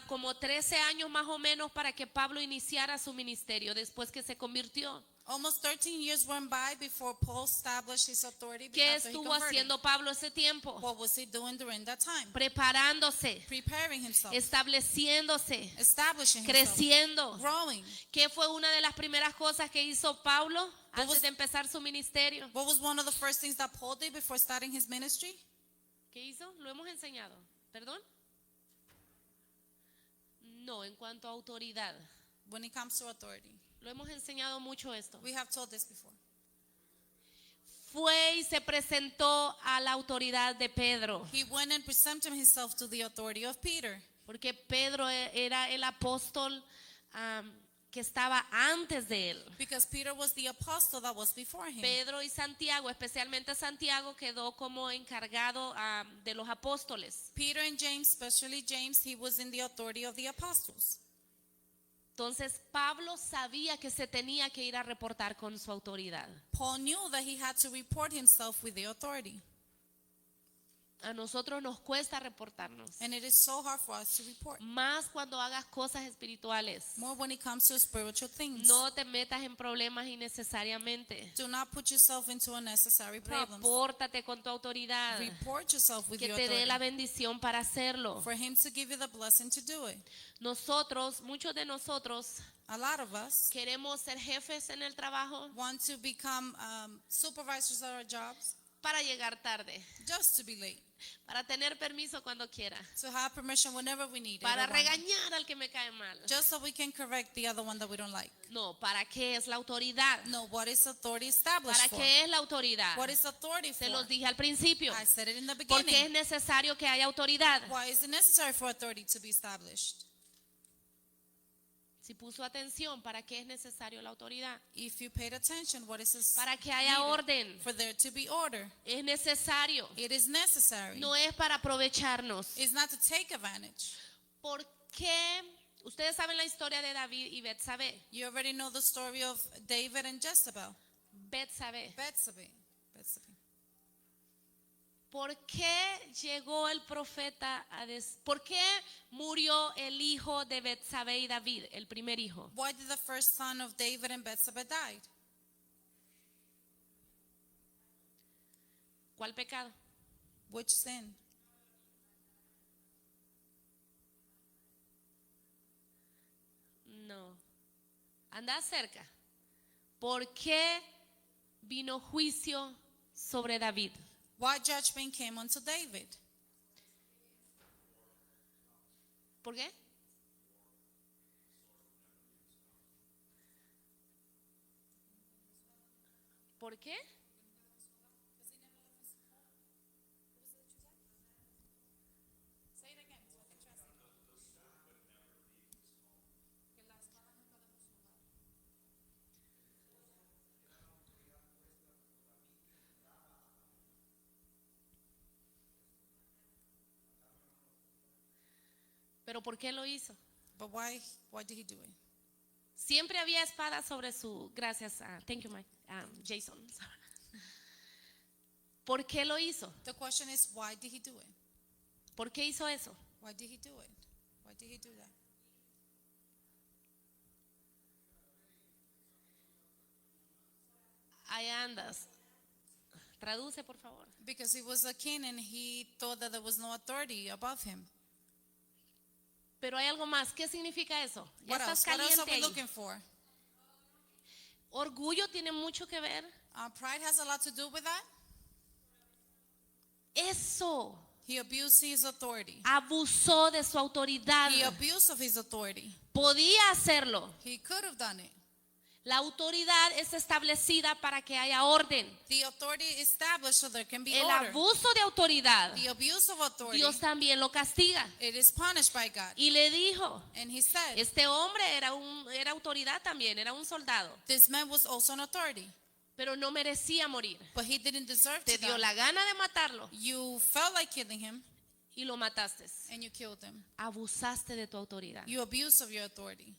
como 13 años más o menos para que Pablo iniciara su ministerio después que se convirtió. Almost 13 years went by before Paul established his authority ¿Qué after he estuvo converted. haciendo Pablo ese tiempo? What was he doing during that time? Preparándose, Preparing himself, estableciéndose, establishing himself, creciendo. growing. ¿Qué fue una de las primeras cosas que hizo Pablo antes was- de empezar su ministerio? What was one of the first things that Paul did before starting his ministry? ¿Qué hizo? Lo hemos enseñado. ¿Perdón? No, en cuanto a autoridad. When it comes to authority. Lo hemos enseñado mucho esto. We have taught this before. Fue y se presentó a la autoridad de Pedro, He went and presented himself to the authority of Peter, porque Pedro era el apóstol que estaba antes de él. because Peter was the apostle that was before him. Pedro y Santiago, especialmente Santiago, quedó como encargado de los apóstoles. Peter and James, especially James, he was in the authority of the apostles. Entonces Pablo sabía que se tenía que ir a reportar con su autoridad. Paul knew that he had to report himself with the authority. A nosotros nos cuesta reportarnos, And it is so hard for us to report. más cuando hagas cosas espirituales. More when it comes to spiritual things. No te metas en problemas innecesariamente. Do not put yourself into unnecessary problems. Repórtate con tu autoridad, Report yourself with que your te dé la authority. bendición para hacerlo. For him to give you the blessing to do it. Nosotros, muchos de nosotros, A lot of us queremos ser jefes en el trabajo want to become supervisors at our jobs para llegar tarde, just to be late. para tener permiso cuando quiera, To have permission whenever we need it. para or want it. regañar al que me cae mal. Just so we can correct the other one that we don't like. No, ¿para qué es la autoridad? No, what is authority established ¿Para for? qué es la autoridad? What is authority Se for? los dije al principio. I said it in the ¿Por qué es beginning. necesario que haya autoridad? Why is it necessary for authority to be established? Si puso atención, ¿para qué es necesario la autoridad? If you paid attention, what is this? Para que haya orden. For there to be order. Es necesario. It is necessary. No es para aprovecharnos. It's not to take advantage. ¿Por qué? Ustedes saben la historia de David y Betsabé. You already know the story of David and Jezebel. Betsabé. Betsabé. ¿Por qué llegó el profeta ¿Por qué murió el hijo de Betsabé y David, el primer hijo? Why did the first son of David and Betsabé died? ¿Cuál pecado? Which sin? No. Anda cerca. ¿Por qué vino juicio sobre David? Why judgment came unto David? ¿Por qué? ¿Por qué? Pero ¿por qué lo hizo? But why did he do it? Siempre había espada sobre su. Gracias, thank you, Mike, Jason. ¿Por qué lo hizo? The question is, why did he do it? ¿Por qué hizo eso? Why did he do it? Why did he do that? Ahí andas. Traduce, por favor. Because he was a king and he thought that there was no authority above him. Pero hay algo más. ¿Qué significa eso? Ya What estás else? What else caliente are we ahí. looking for? Orgullo tiene mucho que ver. Pride has a lot to do with that. Eso. He abused his authority. Abusó de su autoridad. He abused of his authority. Podía hacerlo. He could have done it. La autoridad es establecida para que haya orden. The authority is established so there can be El order. abuso de autoridad, The abuse of authority, Dios también lo castiga. it is punished by God. Y le dijo, And he said, este hombre era autoridad también, era un soldado, this man was also an authority, pero no merecía morir. but he didn't deserve Te to dio die. la gana de matarlo You felt like killing him y lo mataste. and you killed him. Abusaste de tu autoridad. You abused of your authority.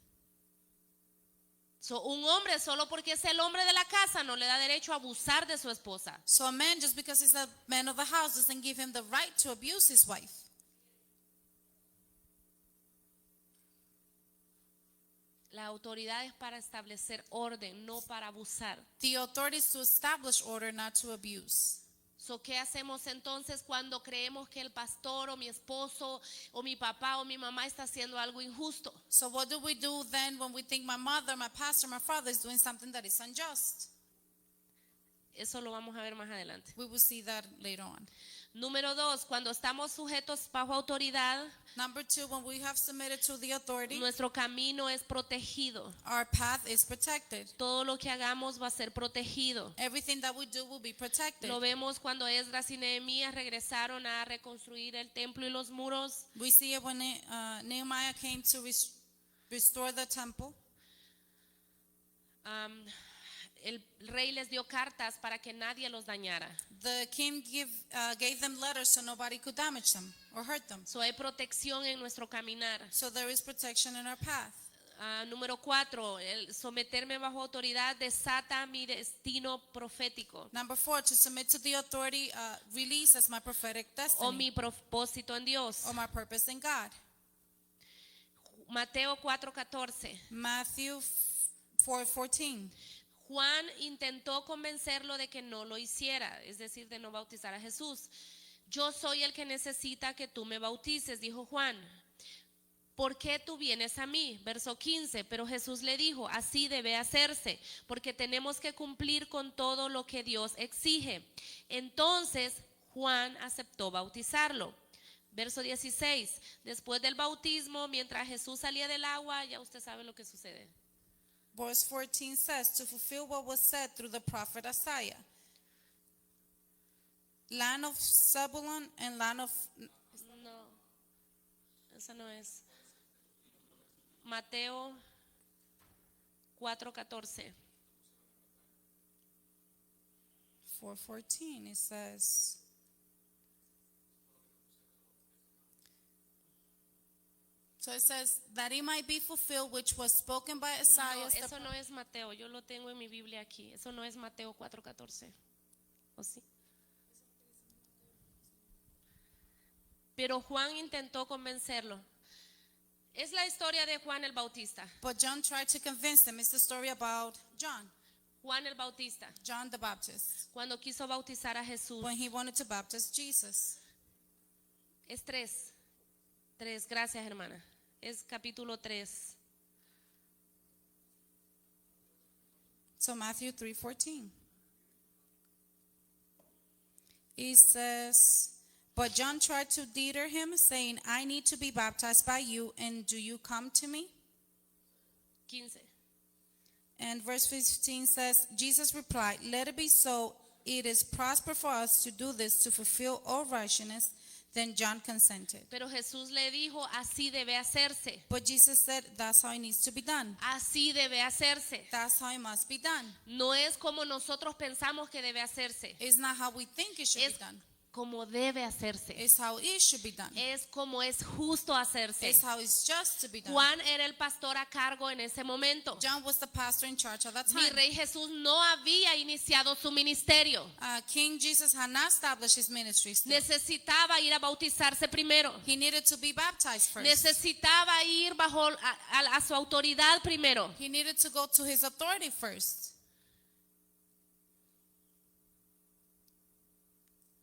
So, un hombre solo porque es el hombre de la casa no le da derecho a abusar de su esposa. So a man, just because he's a man of the house, doesn't give him the right to abuse his wife. La autoridad es para establecer orden, no para abusar. The authority is to establish order, not to abuse. So, ¿qué hacemos entonces cuando creemos que el pastor o mi esposo o mi papá o mi mamá está haciendo algo injusto? So what do we do then when we think my mother, my pastor, my father is doing something that is unjust? Eso lo vamos a ver más adelante. We will see that later on. Número 2, cuando estamos sujetos bajo autoridad, Number 2, when we have submitted to the authority, nuestro camino es protegido. our path is protected. Todo lo que hagamos va a ser protegido. Everything that we do will be protected. Lo vemos cuando Esdras y Nehemías regresaron a reconstruir el templo y los muros. We see it when Nehemiah came to restore the temple. El rey les dio cartas para que nadie los dañara. The king gave them letters so nobody could damage them or hurt them. So hay protección en nuestro caminar. So there is protection in our path. Número 4, el someterme bajo autoridad desata mi destino profético Number 4, to submit to the authority releases my prophetic o destiny mi propósito en Dios. or my purpose in God. Mateo 4:14. Matthew 4:14. Juan intentó convencerlo de que no lo hiciera, es decir, de no bautizar a Jesús. Yo soy el que necesita que tú me bautices, dijo Juan. ¿Por qué tú vienes a mí? Verso 15, pero Jesús le dijo, así debe hacerse, porque tenemos que cumplir con todo lo que Dios exige. Entonces Juan aceptó bautizarlo. Verso 16, después del bautismo, mientras Jesús salía del agua, ya usted sabe lo que sucede. Verse 14 says, to fulfill what was said through the prophet Isaiah. Land of Zebulun and land of... No, esa no es. Mateo 4:14. 4:14, it says... So it says, that it might be fulfilled which was spoken by Isaiah. No, eso no es Mateo, yo lo tengo en mi Biblia aquí. Eso no es Mateo 4:14. ¿O sí? Pero Juan intentó convencerlo. Es la historia de Juan el Bautista. But John tried to convince him. It's the story about John, Juan el Bautista, John the Baptist, cuando quiso bautizar a Jesús. when he wanted to baptize Jesus. Es 3. Gracias, hermana. Es capítulo 3. So Matthew 3:14. It says, but John tried to deter him, saying, I need to be baptized by you, and do you come to me? 15. And verse 15 says, Jesus replied, let it be so. It is prosper for us to do this, to fulfill all righteousness. Then John consented. Pero Jesús le dijo, así debe hacerse. But Jesus said, that's how it needs to be done. Así debe hacerse. That's how it must be done. No es como nosotros pensamos que debe hacerse. It's not how we think it should Es be done. como debe hacerse. It's how it should be done. Es como es justo hacerse. It's how it's just to be done. Juan era el pastor a cargo en ese momento. John was the pastor in charge at that Mi time. rey Jesús no había iniciado su ministerio. King Jesus had not established his ministry still. Necesitaba ir a bautizarse primero. He needed to be baptized first. Necesitaba ir bajo a su autoridad primero. He needed to go to his authority first.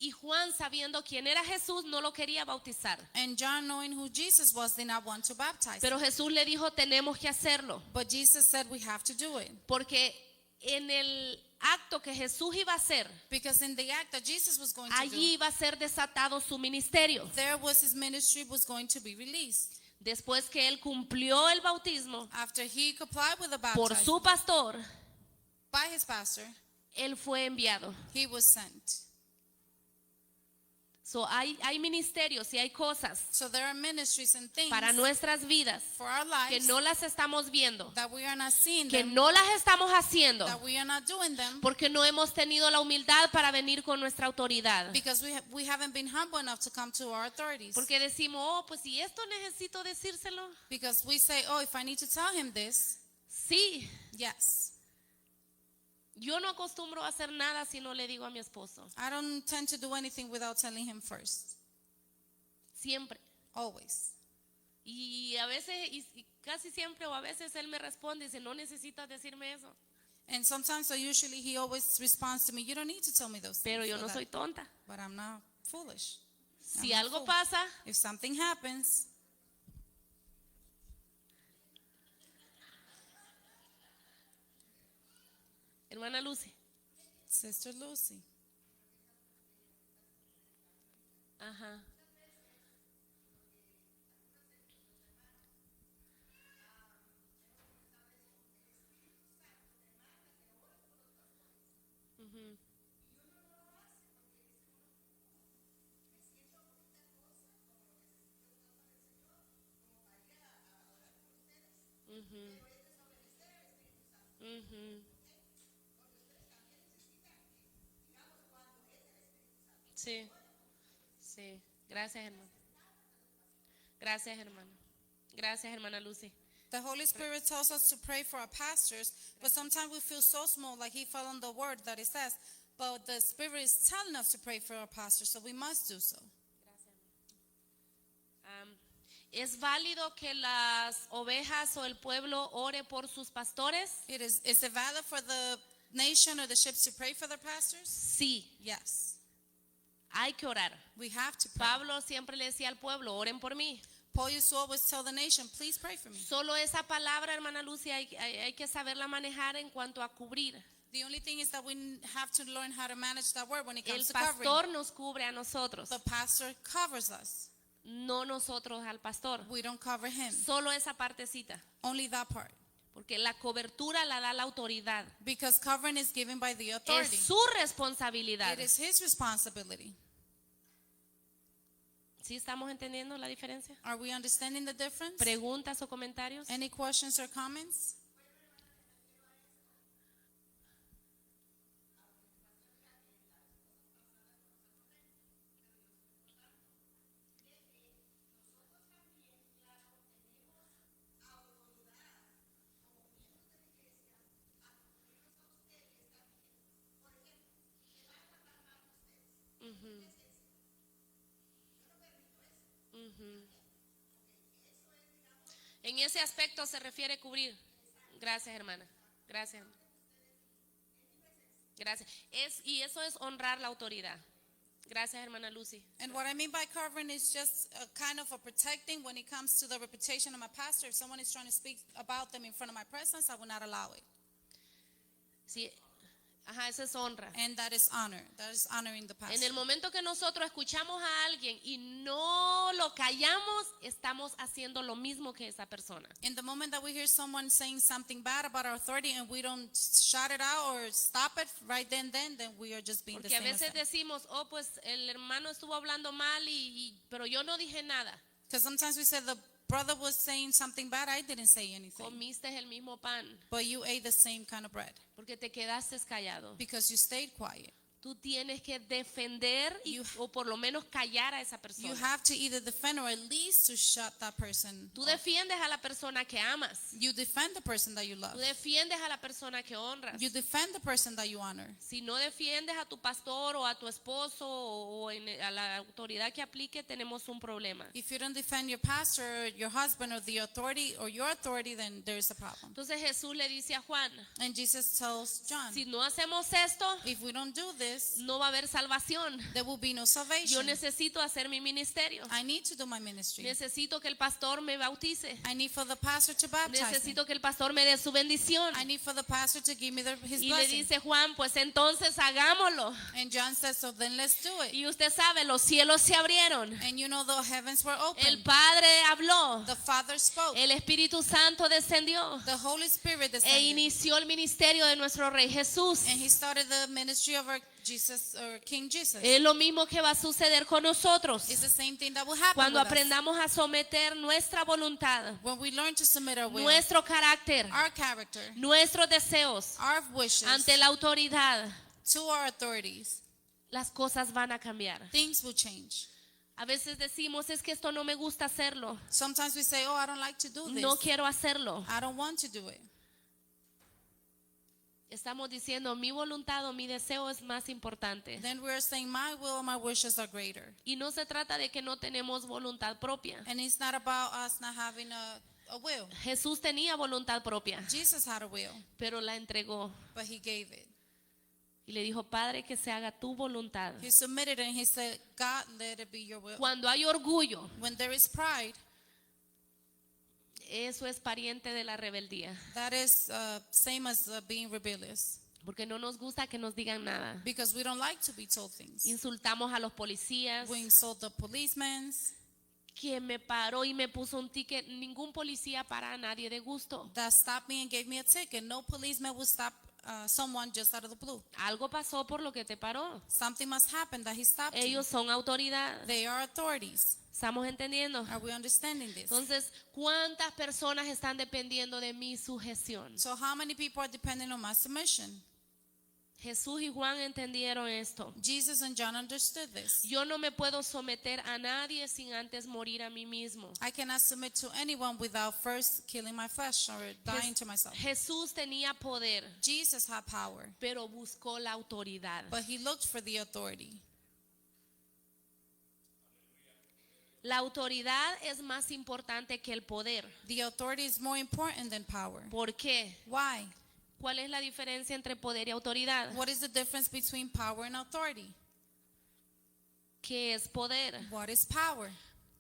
Y Juan, sabiendo quién era Jesús, no lo quería bautizar. And John, knowing who Jesus was, did not want to baptize Pero him. Jesús le dijo, tenemos que hacerlo. But Jesus said we have to do it. Porque en el acto que Jesús iba a hacer, Because in the act that Jesus was going to allí iba a ser desatado su ministerio. do, there was his ministry was going to be released. Después que él cumplió el bautismo After he complied with the por baptism su pastor, by his pastor, él fue enviado. he was sent. So, hay ministerios y hay cosas So there are ministries and things para nuestras vidas for our que lives no las estamos viendo, that we are not seeing que them, no las estamos haciendo, that we are not doing them, porque no hemos tenido la humildad para venir con nuestra autoridad. because we haven't been humble enough to come to our authorities. Porque decimos, oh, pues si esto necesito decírselo. Because we say, oh, if I need to tell him this, Sí, yes. yo no acostumbro a hacer nada si no le digo a mi esposo. I don't tend to do anything without telling him first. Siempre. Always. Y a veces, y casi siempre o a veces él me responde y dice, no necesitas decirme eso. And sometimes, or usually, he always responds to me, you don't need to tell me those Pero things. yo or no that." soy tonta. But I'm not foolish. Si I'm not algo fool. pasa, If something happens, hermana Lucy. Sister Lucy, Ajá. Ujú. Ujú. Ujú. Sí, sí. Gracias, hermano. Gracias, hermano. Gracias, hermana Lucy. the Holy Spirit tells us to pray for our pastors, but sometimes we feel so small, like he fell on the word that it says, but the Spirit is telling us to pray for our pastors, so we must do so. ¿Es válido que las ovejas o el pueblo ore por sus pastores? Is it valid for the nation or the ships to pray for their pastors? Sí, Yes. hay que orar. We have to pray. Pablo siempre le decía al pueblo, oren por mí. Paul used to always tell the nation, please pray for me. Solo esa palabra, hermana Lucia, hay que saberla manejar en cuanto a cubrir. The only thing is that we have to learn how to manage that word when it El comes to covering. pastor nos cubre a nosotros, The pastor covers us. no nosotros al pastor. We don't cover him. Solo esa partecita, Only that part. porque la cobertura la da la autoridad. Because covering is given by the Es authority. su responsabilidad. It is his responsibility. ¿Sí estamos entendiendo la diferencia? Are we understanding the difference? ¿Preguntas o comentarios? Any questions or comments? En ese aspecto se refiere cubrir. Gracias, hermana. Gracias. hermana. Gracias. Y eso es honrar la autoridad. Gracias, hermana Lucy. And what I mean by covering is just a kind of a protecting when it comes to the reputation of my pastor. If someone is trying to speak about them in front of my presence, I will not allow it. Sí. Ajá, eso es honra. And that is honor. That is honoring the pastor. En el momento que nosotros escuchamos a alguien y no lo callamos, estamos haciendo lo mismo que esa persona. In the moment that we hear someone saying something bad about our authority and we don't shout it out or stop it right then we are just being the Porque a same as veces them. decimos, oh, pues el hermano estuvo hablando mal, pero yo no dije nada. Because sometimes we said the brother was saying something bad, I didn't say anything. Comiste el mismo pan But you ate the same kind of bread porque te quedaste callado. because you stayed quiet. Tú tienes que defender o por lo menos callar a esa You persona. have to either defend or at least to shut that person Tú up. defiendes a la persona que amas. You defend the person that you love. Tú defiendes a la persona que honras. You defend the person that you honor. Si no defiendes a tu pastor o a tu esposo o a la autoridad que aplique, tenemos un problema. If you don't defend your pastor, or your husband, or the authority, or your authority, then there is a problem. Entonces Jesús le dice a Juan, And Jesus tells John, si no hacemos esto, if we don't do this, no va a haber salvación. there will be no Yo salvation. necesito hacer mi ministerio. I need to do my ministry. Necesito que el pastor me bautice. I need for the pastor to baptize me. Necesito que el pastor me dé su bendición. I need for the pastor to give me his Y le blessing. dice Juan, pues entonces hagámoslo. And John says, so then let's do it. Y usted sabe, los cielos se abrieron. And you know the heavens were El open. Padre habló. The Father spoke. El Espíritu Santo descendió. The Holy Spirit E descended. inició el ministerio de nuestro Rey Jesús. And he started the ministry of our Jesus, or King Jesus. Es lo mismo que va a suceder con nosotros. It's the same thing that will happen Cuando with us. aprendamos a someter nuestra voluntad, When we learn to submit our will, nuestro carácter, our character, nuestros deseos our wishes ante la autoridad, to our authorities, las cosas van a cambiar. things will change. A veces decimos, es que esto no me gusta hacerlo. Sometimes we say, oh, I don't like to do this. No quiero hacerlo. I don't want to do it. Estamos diciendo, mi voluntad o mi deseo es más importante. Then we're saying my will and my wishes are greater. Y no se trata de que no tenemos voluntad propia. And it's not about us not having a will. Jesús tenía voluntad propia, Jesus had a will, pero la entregó. but he gave it. Y le dijo, Padre, que se haga tu voluntad. He submitted and he said, God, let it be your will. Cuando hay orgullo, When there is pride, eso es pariente de la rebeldía. that is same as being rebellious. Porque no nos gusta que nos digan nada. Because we don't like to be told things. Insultamos a los policías. We insult the policemen. Quien me paró y me puso un ticket, ningún policía para a nadie de gusto. That stopped me and gave me a ticket. No policeman will stop someone just out of the blue. Algo pasó por lo que te paró. Something must happen that he stopped you. Ellos son autoridad. They are authorities. ¿Estamos entendiendo? Are we understanding this? Entonces, ¿cuántas personas están dependiendo de mi sujeción? So how many people are depending on my submission? Jesús y Juan entendieron esto. Jesus and John understood this. Yo no me puedo someter a nadie sin antes morir a mí mismo. I cannot submit to anyone without first killing my flesh or dying to myself. Jesús tenía poder, Jesus had power, pero buscó la autoridad. but he looked for the authority. La autoridad es más importante que el poder. The authority is more important than power. ¿Por qué? Why? ¿Cuál es la diferencia entre poder y autoridad? What is the difference between power and authority? ¿Qué es poder? What is power?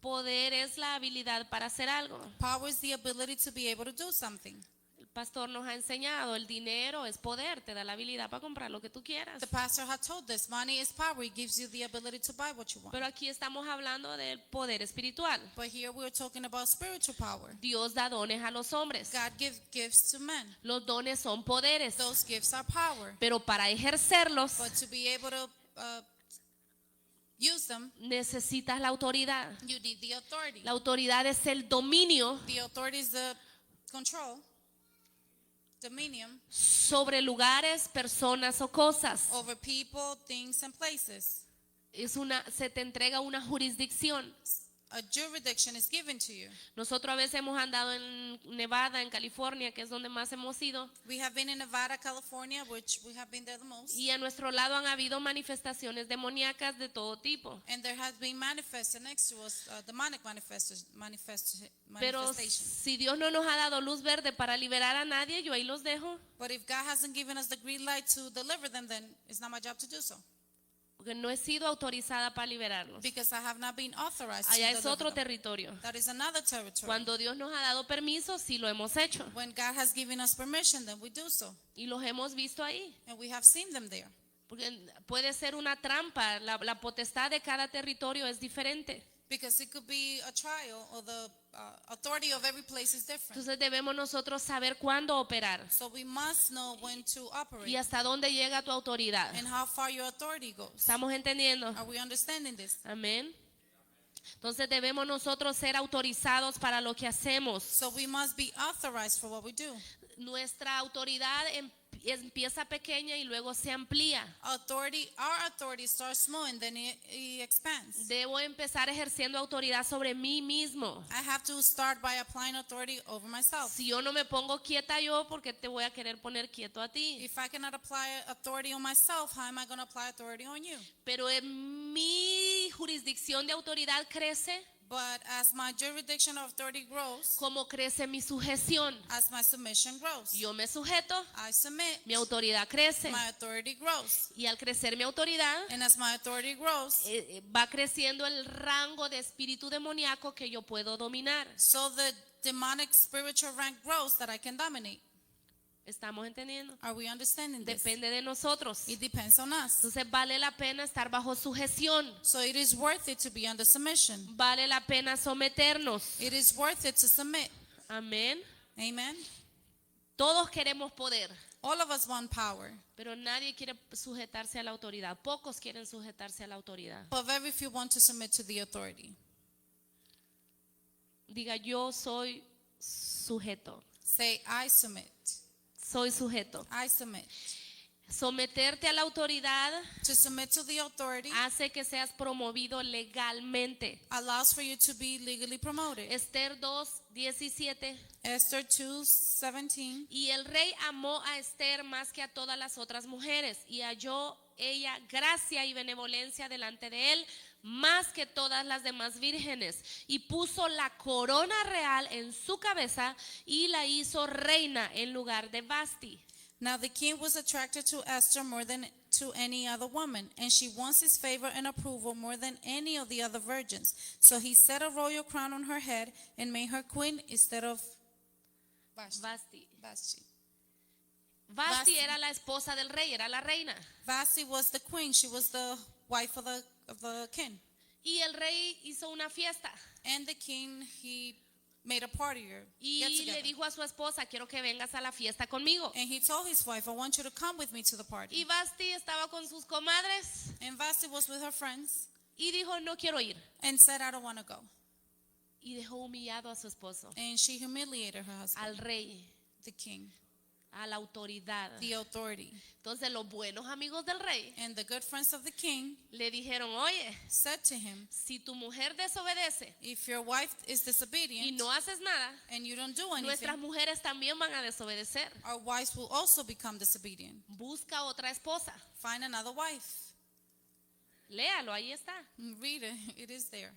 Poder es la habilidad para hacer algo. Power is the ability to be able to do something. El pastor nos ha enseñado, el dinero es poder, te da la habilidad para comprar lo que tú quieras. The pastor had told us, money is power. It gives you the ability to buy what you want. Pero aquí estamos hablando del poder espiritual. But here we're talking about spiritual power. Dios da dones a los hombres. God gives gifts to men. Los dones son poderes, Those gifts are power. pero para ejercerlos But to be able to use them, necesitas la autoridad. you need the authority. La autoridad es el dominio The authority is the control, dominion sobre lugares, personas o cosas. over people, things, and places. Se te entrega una jurisdicción. A jurisdiction is given to you. Nosotros a veces hemos andado en Nevada, en California, que es donde más hemos ido, We have been in Nevada, California, which we have been there the most. y a nuestro lado han habido manifestaciones demoníacas de todo tipo. And there has been manifested next to us, demonic Pero manifestation. si Dios no nos ha dado luz verde para liberar a nadie, yo ahí los dejo, But if God hasn't given us the green light to deliver them, then it's not my job to do so. porque no he sido autorizada para liberarlos. Because I have not been authorized Allá to es deliver otro them. territorio. That is another territory. Cuando Dios nos ha dado permiso, sí lo hemos hecho. When God has given us permission, then we do so. Y los hemos visto ahí. And we have seen them there. Porque puede ser una trampa. La potestad de cada territorio es diferente. Because it could be a trial, or the authority of every place is different. Entonces debemos nosotros saber cuándo operar So we must know when to operate y hasta dónde llega tu autoridad. and how far your authority goes. ¿Estamos entendiendo? Are we understanding this? Amén. Entonces debemos nosotros ser autorizados para lo que hacemos. So we must be authorized for what we do. Nuestra autoridad empieza pequeña y luego se amplía. Our authority starts small and then it expands. Debo empezar ejerciendo autoridad sobre mí mismo. I have to start by applying authority over myself. Si yo no me pongo quieta yo, ¿por qué te voy a querer poner quieto a ti? If I cannot apply authority on myself, how am I going to apply authority on you? Pero en mi jurisdicción de autoridad crece But as my jurisdiction of authority grows, como crece mi sujeción. as my submission grows, Yo me sujeto, I submit, mi autoridad crece. my authority grows. Y al crecer mi autoridad, And as my authority grows, va creciendo el rango de espíritu demoníaco que yo puedo dominar. so the demonic spiritual rank grows that I can dominate. ¿Estamos entendiendo? Are we understanding this? Depende de nosotros. It depends on us. Entonces vale la pena estar bajo sujeción. So it is worth it to be under submission. Vale la pena someternos. It is worth it to submit. Amén. Amen. Todos queremos poder, All of us want power, pero nadie quiere sujetarse a la autoridad. Pocos quieren sujetarse a la autoridad. but very few want to submit to the authority. Diga, yo soy sujeto. Say, I submit. Soy sujeto. I submit. Someterte a la autoridad To submit to the authority hace que seas promovido legalmente. allows for you to be legally promoted. Esther 2:17. Esther 2:17. Y el rey amó a Esther más que a todas las otras mujeres y halló ella gracia y benevolencia delante de él más que todas las demás vírgenes y puso la corona real en su cabeza y la hizo reina en lugar de Vasti. Now the king was attracted to Esther more than to any other woman, and she wants his favor and approval more than any of the other virgins. So he set a royal crown on her head and made her queen instead of Vasti. Vashti. Vasti era la esposa del rey, era la reina. Vashti was the queen. She was the wife of the king. Y el rey hizo una fiesta And the king, he made a party or y get le together. dijo a su esposa, quiero que vengas a la fiesta conmigo. And he told his wife, I want you to come with me to the party. Y Vasti estaba con sus comadres And Vashti was with her friends y dijo, no quiero ir. and said, I don't want to go. Y dejó humillado a su esposo, And she humiliated her husband, al rey, the king, a la autoridad. the authority. Entonces los buenos amigos del rey And the good friends of the king le dijeron, oye, said to him, si tu mujer desobedece if your wife is y disobedient no haces nada, and you don't do nuestras anything, mujeres también van a desobedecer. our wives will also become disobedient. Busca otra esposa. Find another wife. Léalo, ahí está. Read it. It is there.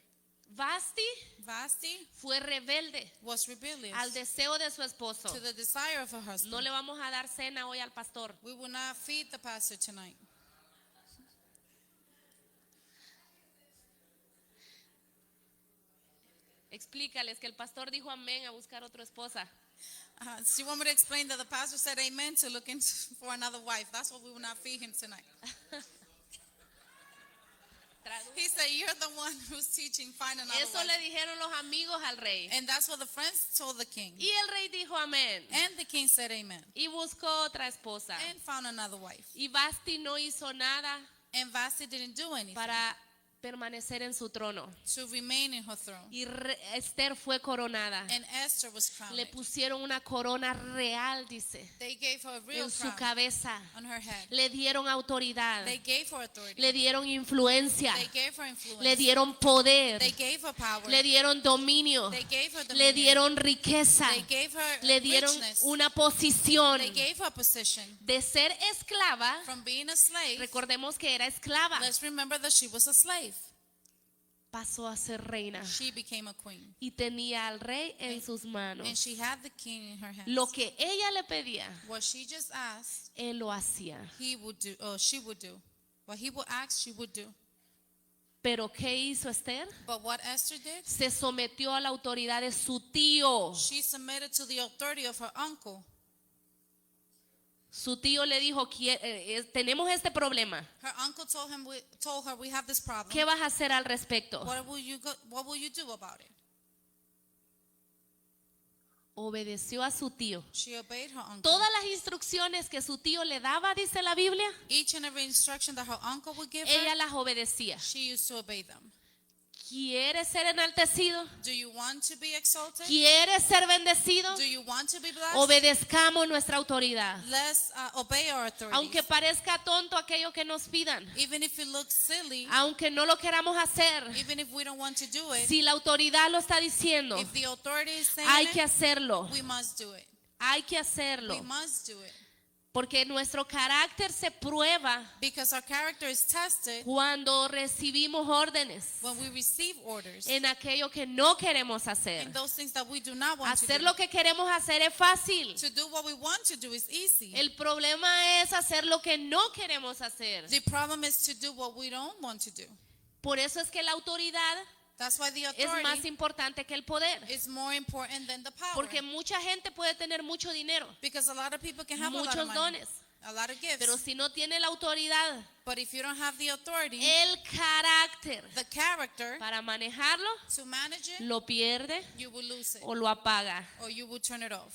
Vasti Vashti fue rebelde was rebellious al deseo de su esposo. to the desire of her husband. No le vamos a dar cena hoy al pastor. We will not feed the pastor tonight. Explícales que el pastor dijo amén a buscar otra esposa. So you want me to explain that the pastor said amen to looking for another wife. That's what we will not feed him tonight. He said, you're the one who's teaching, find another Eso wife. le dijeron los amigos al rey. And that's what the friends told the king. Y el rey dijo amén. And the king said amen. Y buscó otra esposa. And found another wife. Y Vasti no hizo nada And Vashti didn't do anything para permanecer en su trono. to remain in her throne. Y Esther fue coronada. And Esther was crowned. Le pusieron una corona real, dice, They gave her a real en su crown cabeza. on her head. Le dieron autoridad. They gave her authority. Le dieron influencia. They gave her influence. Le dieron poder. They gave her power. Le dieron dominio. They gave her Le dominion. dieron riqueza. They gave her Le dieron richness. una posición They gave her position. de ser esclava. From being a slave, Recordemos que era esclava. let's remember that she was a slave. Pasó a ser reina She became a queen. y tenía al rey en sus And manos. she had the king in her hands. Lo que ella le pedía, What she just asked, él lo hacía. he would do, or she would do. What he would ask, she would do. Pero ¿qué hizo Esther? But what Esther did, Se sometió a la autoridad de su tío. she submitted to the authority of her uncle. Su tío le dijo, tenemos este problema. Her uncle told her, we have this problem. ¿Qué vas a hacer al respecto? What will you do about it? Obedeció a su tío. She obeyed her uncle. Todas las instrucciones que su tío le daba, dice la Biblia, Each and every instruction that her uncle would give ella her, las obedecía. she used to obey them. ¿Quieres ser enaltecido? Do you want to be exalted? ¿Quieres ser bendecido? Do you want to be blessed? Obedezcamos nuestra autoridad. Let's obey our authorities. Aunque parezca tonto aquello que nos pidan, Even if it looks silly, aunque no lo queramos hacer, even if we don't want to do it, si la autoridad lo está diciendo, if the authority is saying hay que it, hacerlo. we must do it. Hay que hacerlo. We must do it. Porque nuestro carácter se prueba Because our character is tested cuando recibimos órdenes when we receive orders. en aquello que no queremos hacer. In those things that we do not want to Hacer do. lo que queremos hacer es fácil. To do what we want to do is easy. El problema es hacer lo que no queremos hacer. The problem is to do what we don't want to do. Por eso es que la autoridad That's why the es más authority importante que el poder. is more important than the power. Porque mucha gente puede tener mucho dinero, Because a lot of people can have a lot muchos of money, dones, a lot of gifts. pero si no tiene la autoridad, But if you don't have the authority, el carácter the character para manejarlo, to manage it, lo pierde you will lose it o lo apaga. or you will turn it off.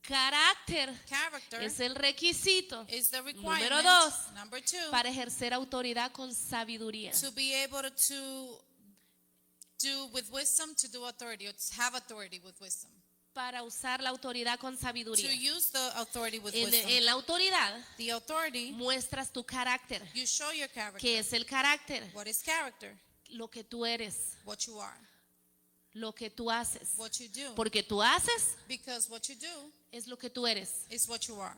Carácter Character es el requisito is the requirement. Número 2, Number 2, para ejercer autoridad con sabiduría. to be able to do with wisdom, to do authority, or to have authority with wisdom. Para usar la autoridad con To sabiduría. use the authority with En wisdom. la autoridad The authority, muestras tu carácter. you show your character. ¿Qué es el carácter? What is character? Lo que tú eres, What you are, lo que tú haces. what you do. Porque tú haces Because what you do es lo que tú eres. is what you are.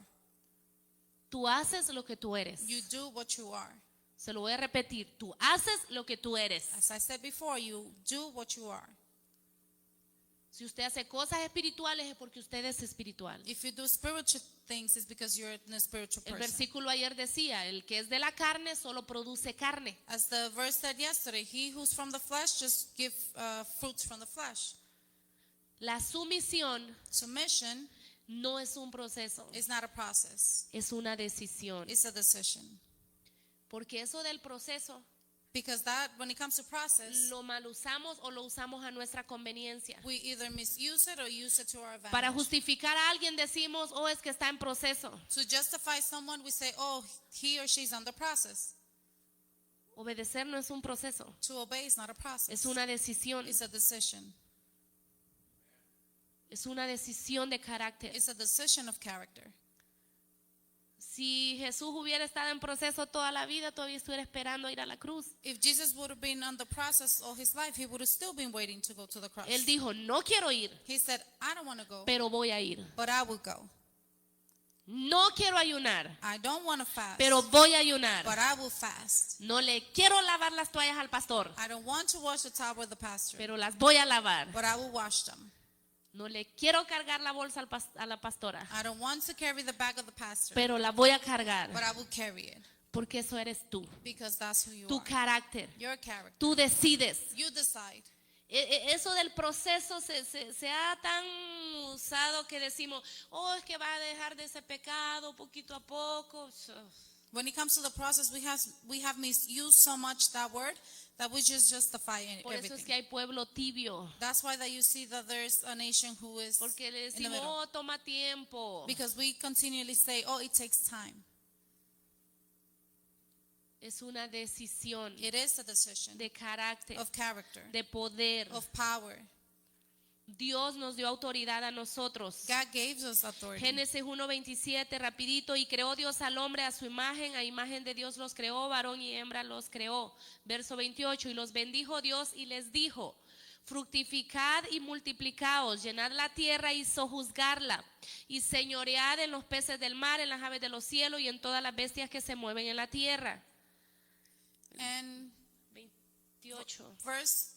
Tú haces lo que tú eres. You do what you are. Se lo voy a repetir. Tú haces lo que tú eres. As I said before, you do what you are. Si usted hace cosas espirituales es porque usted es espiritual. If you do spiritual things, it's because you're a spiritual El person. versículo ayer decía, el que es de la carne solo produce carne. As the verse said yesterday, he who's from the flesh just give fruits from the flesh. La sumisión Submission no es un proceso, is not a process. es una decisión. It's a decision. Porque eso del proceso Because that, when it comes to process, lo mal usamos o lo usamos a nuestra conveniencia. we either misuse it or use it to our advantage. Para justificar a alguien decimos, oh, es que está en proceso. To justify someone, we say, oh, he or she's under process. Obedecer no es un proceso, To obey is not a process. es una decisión. It's a decision. Es una decisión de carácter. It's a decision of character. Si Jesús hubiera estado en proceso toda la vida, todavía estuviera esperando ir a la cruz. If Jesus would have been under process all his life, he would have still been waiting to go to the cross. Él dijo, no quiero ir, He said, I don't want to go, pero voy a ir. but I will go. No quiero ayunar, I don't want to fast, pero voy a ayunar. but I will fast. No le quiero lavar las toallas al pastor, I don't want to wash the towel with the pastor, pero las voy a lavar. but I will wash them. No le quiero cargar la bolsa a la pastora, I don't want to carry the bag of the pastor, pero la voy a cargar. but I will carry it, Porque eso eres tú, because that's who you tu are. carácter. Your character. Tú decides. You decide. Eso del proceso se ha tan usado que decimos, oh, es que va a dejar de ese pecado poquito a poco. When it comes to the process, we have misused so much that word that we just justify Por eso es everything. que hay pueblo tibio. That's why that you see that there's a nation who is Porque le in the decimos, middle. oh, toma tiempo. Because we continually say, oh, it takes time. Es una decisión It is a decision de carácter, of character, de poder. of power. Dios nos dio autoridad a nosotros. God gave us authority. Génesis 1:27, rapidito, y creó Dios al hombre a su imagen, a imagen de Dios los creó, varón y hembra los creó. Verso 28, y los bendijo Dios y les dijo, fructificad y multiplicaos, llenad la tierra y sojuzgarla, y señoread en los peces del mar, en las aves de los cielos y en todas las bestias que se mueven en la tierra. And 28. verse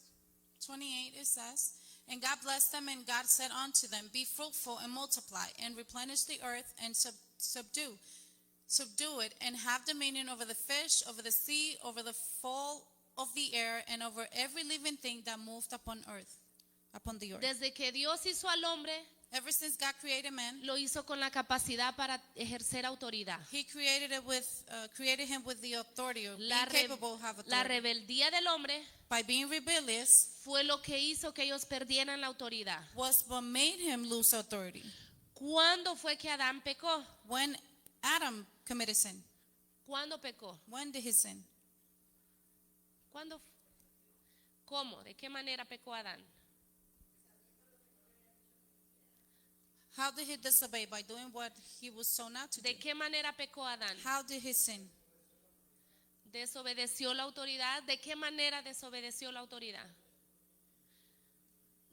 28, it says, and God blessed them, and God said unto them, be fruitful and multiply, and replenish the earth, and subdue it, and have dominion over the fish, over the sea, over the fowl of the air, and over every living thing that moved upon the earth. Desde que Dios hizo al hombre, Ever since God created man, lo hizo con la capacidad para ejercer autoridad. He created him with the authority, of being La capable of having la authority. rebeldía del hombre By being rebellious fue lo que hizo que ellos perdieran la autoridad. was what made him lose authority. ¿Cuándo fue que Adán pecó? When Adam committed sin, ¿Cuándo pecó? when did he sin? ¿Cuándo? ¿Cómo? ¿De qué manera pecó Adán? How did he disobey? By doing what he was told not to do. ¿De qué manera pecó Adán? How did he sin? ¿Desobedeció la autoridad? ¿De qué manera desobedeció la autoridad?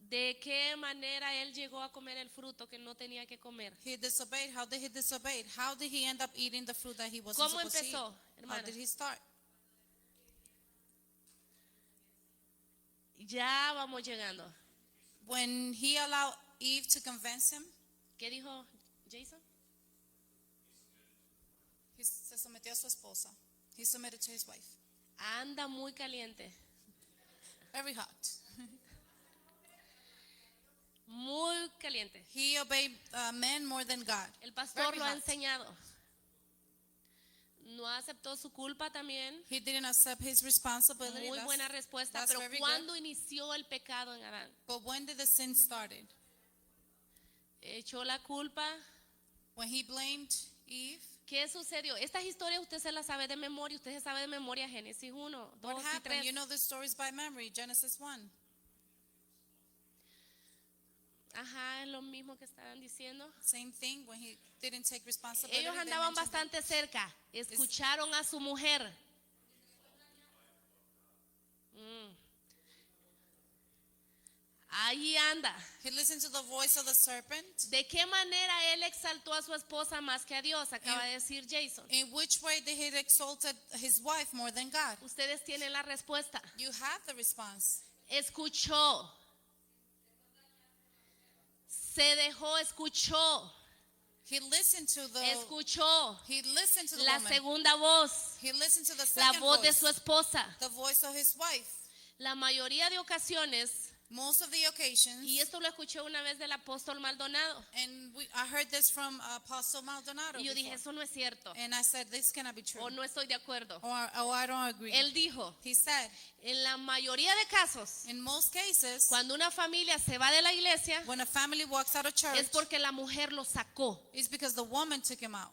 ¿De qué manera él llegó a comer el fruto que no tenía que comer? He disobeyed. How did he disobey? How did he end up eating the fruit that he wasn't ¿Cómo supposed to eat? empezó, How hermana? did he start? Ya vamos llegando. When he allowed Eve to convince him, ¿Qué dijo Jason? he se sometió a su esposa. He submitted to his wife. Anda muy caliente, Very hot. muy caliente. He obeyed men more than God. El pastor Very lo ha hot. enseñado. No aceptó su culpa también. He didn't accept his responsibility. Muy buena respuesta. that's Pero very ¿cuándo good. inició el pecado en Adán? But when did the sin started? Echó la culpa. When he blamed Eve. ¿Qué sucedió? Estas historias usted se las sabe de memoria. Usted se sabe de memoria Génesis 1, 2 What y happened? 3. You know the stories by memory. Genesis 1. Ajá, es lo mismo que estaban diciendo. Same thing when he didn't take responsibility. Ellos they andaban mentioned that. bastante cerca. Escucharon a su mujer. Ahí anda. He listened to the voice of the serpent. ¿De qué manera él exaltó a su esposa más que a Dios? Acaba de decir Jason. In which way did he exalted his wife more than God? Ustedes tienen la respuesta. You have the response. Escuchó. Se dejó, escuchó. He listened to the Escuchó he listened to the la woman. segunda voz, He listened to the la second voz de voice, su esposa. the voice of his wife. La mayoría de ocasiones, Most of the occasions, y esto lo escuché una vez del apóstol Maldonado, and I heard this from Apostle Maldonado y yo dije, before, eso no es cierto, and I said, this cannot be true, o no estoy de acuerdo. or I don't agree. Él dijo, He said, en la mayoría de casos, in most cases, cuando una familia se va de la iglesia, when a family walks out of church, es porque la mujer lo sacó. it's because the woman took him out.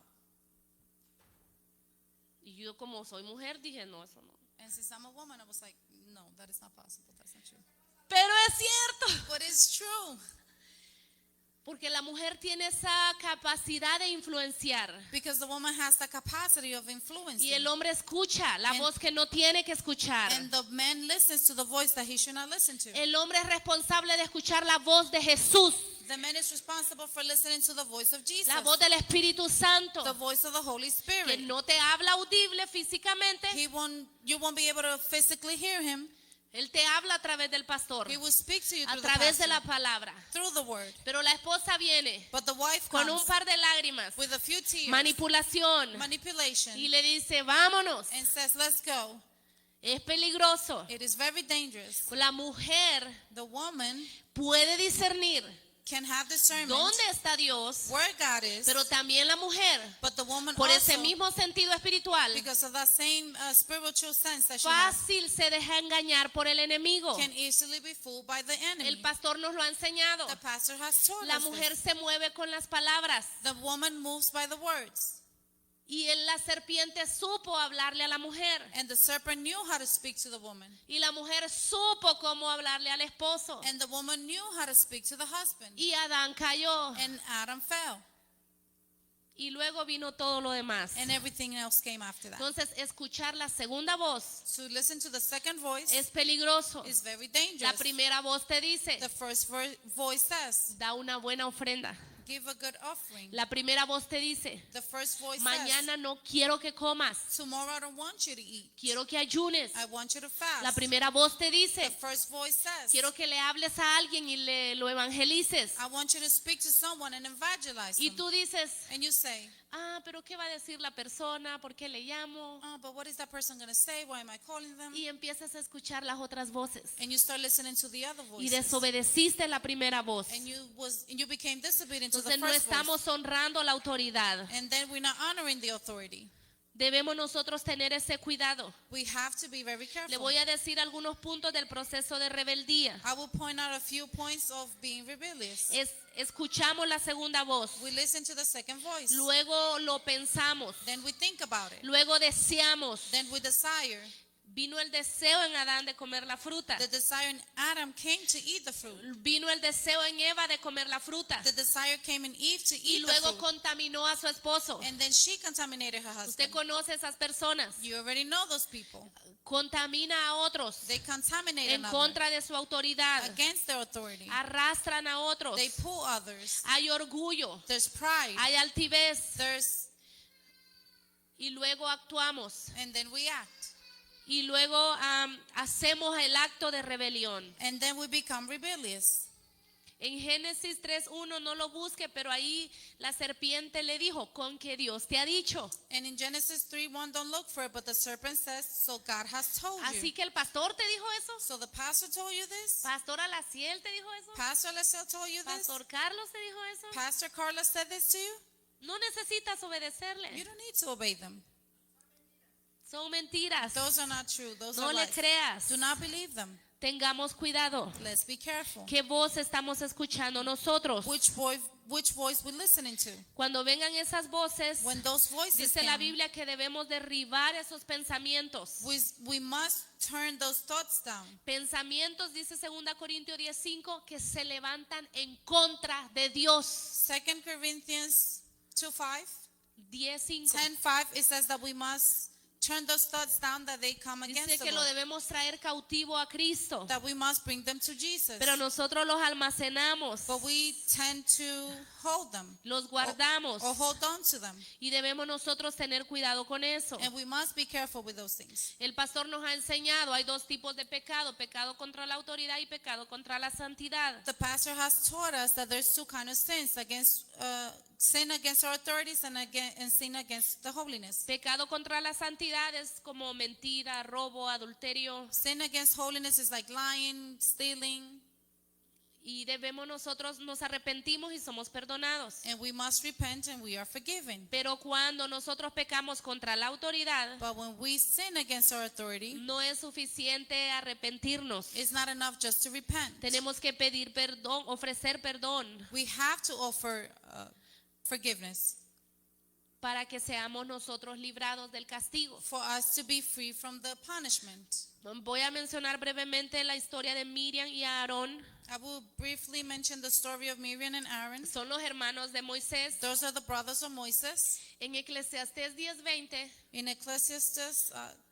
Y yo como soy mujer dije, no, eso no. And since I'm a woman, I was like, no, that is not possible. That's not true. Pero es cierto, But it's true. porque la mujer tiene esa capacidad de influenciar. Because the woman has the capacity of influencing. Y el hombre escucha la voz que no tiene que escuchar. And the man listens to the voice that he should not listen to. El hombre es responsable de escuchar la voz de Jesús, The man is responsible for listening to the voice of Jesus. la voz del Espíritu Santo, The voice of the Holy que Spirit. no te habla audible físicamente. You won't be able to physically hear him. Él te habla a través del pastor, He will speak to you a through the través de pastor, la palabra. through the word. Pero la esposa viene But the wife con comes un par de lágrimas, with a few tears, manipulación, manipulation, y le dice, vámonos. and says, let's go. Es peligroso. It is very dangerous. La mujer The woman puede discernir can have discernment dónde está Dios, where God is, pero también la mujer, but the woman por ese also, mismo sentido espiritual, because of that same spiritual sense that she has, fácil se deja engañar por el enemigo. can easily be fooled by the enemy. El pastor nos lo ha enseñado. The pastor has told La us mujer this. se mueve con las palabras, The woman moves by the words, y la serpiente supo hablarle a la mujer, and the serpent knew how to speak to the woman, y la mujer supo cómo hablarle al esposo, and the woman knew how to speak to the husband, y Adán cayó, and Adam fell, y luego vino todo lo demás. and everything else came after that. Entonces, escuchar la segunda voz To listen to the second voice es peligroso. is very La dangerous. primera voz te dice, The first voice says, da una buena ofrenda. give a good offering. La primera voz te dice, The first voice mañana no quiero que comas, says, tomorrow I don't want you to eat. quiero que ayunes. I want you to fast. La primera voz te The dice, first voice says, quiero que le hables a alguien y lo evangelices. I want you to speak to someone and evangelize Y them. tú dices, And you say, pero ¿qué va a decir la persona? ¿Por qué le llamo? oh, but what is that person going to say? Why am I calling them? Y empiezas a escuchar las otras voces. And you start listening to the other Y voices. desobedeciste la primera voz. And you became disobedient to the Entonces no first voice. estamos honrando la autoridad. And then we're not honoring the authority. Debemos nosotros tener ese cuidado. We have to be very Le careful. voy a decir algunos puntos del proceso de rebeldía. I will point out a few points of being rebellious. Escuchamos la segunda voz, We listen to the second voice. luego lo pensamos, Then we think about it. luego deseamos, Then we desire. Vino el deseo en Adán de comer la fruta. The desire in Adam came to eat the fruit. Vino el deseo en Eva de comer la fruta. The desire came in Eve to Y eat the luego fruit. contaminó a su esposo. And then she contaminated her Usted husband. conoce esas personas. You already know those people. Contamina a otros They contaminate en another contra de su autoridad. against their authority. Arrastran a otros. They pull others. Hay orgullo. There's pride. Hay altivez. There's, Y luego actuamos. and then we act. Y luego hacemos el acto de rebelión. And then we become rebellious. En Génesis 3:1 no lo busque, pero ahí la serpiente le dijo, con que Dios te ha dicho. And in Genesis 3:1, don't look for it, but the serpent says, so God has told Así you. que el pastor te dijo eso. So the pastor told you this? Pastor Alaciel te dijo eso. Pastor Lascelles told you this? Pastor Carlos te dijo eso. Pastor Carla said this to you? No necesitas You obedecerle. don't need to obey them. Son mentiras. Those are not true. Those No are le lies. creas. Do not believe them. Tengamos cuidado. Let's be careful. ¿Qué voz estamos escuchando nosotros? Which voice we're listening to? Cuando vengan esas voces, When those voices dice la come, Biblia que debemos derribar esos pensamientos. we must turn those thoughts down. Pensamientos, dice 2 Corintios 10:5, que se levantan en contra de Dios. 2 Corinthians 2:5, 10:5. 10:5, it says that we must turn those thoughts down, that they come against Dice the que lo Lord, debemos traer cautivo a Cristo. that we must bring them to Jesus. Pero nosotros los almacenamos, But we tend to hold them los guardamos. or hold on to them. Y debemos nosotros tener cuidado con eso. And we must be careful with those things. El pastor nos ha enseñado, hay dos tipos de pecado, pecado contra la autoridad y pecado contra la santidad. The pastor has taught us that there's two kinds of sins, against sin against our authorities and sin against the holiness. Pecado contra la santidad es como mentira, robo, adulterio. Sin against holiness is like lying, stealing, Y debemos nosotros, nos arrepentimos y somos perdonados. and we must repent and we are forgiven. Pero cuando nosotros pecamos contra la autoridad, But when we sin against our authority, no es suficiente arrepentirnos. it's not enough just to repent. Tenemos que pedir perdón, ofrecer perdón We have to offer forgiveness para que seamos nosotros librados del castigo. for us to be free from the punishment. Voy a mencionar brevemente la historia de Miriam y Aarón. I will briefly mention the story of Miriam and Aaron. Son los hermanos de Moisés. Those are the brothers of Moses. En Eclesiastés 10:20, In Ecclesiastes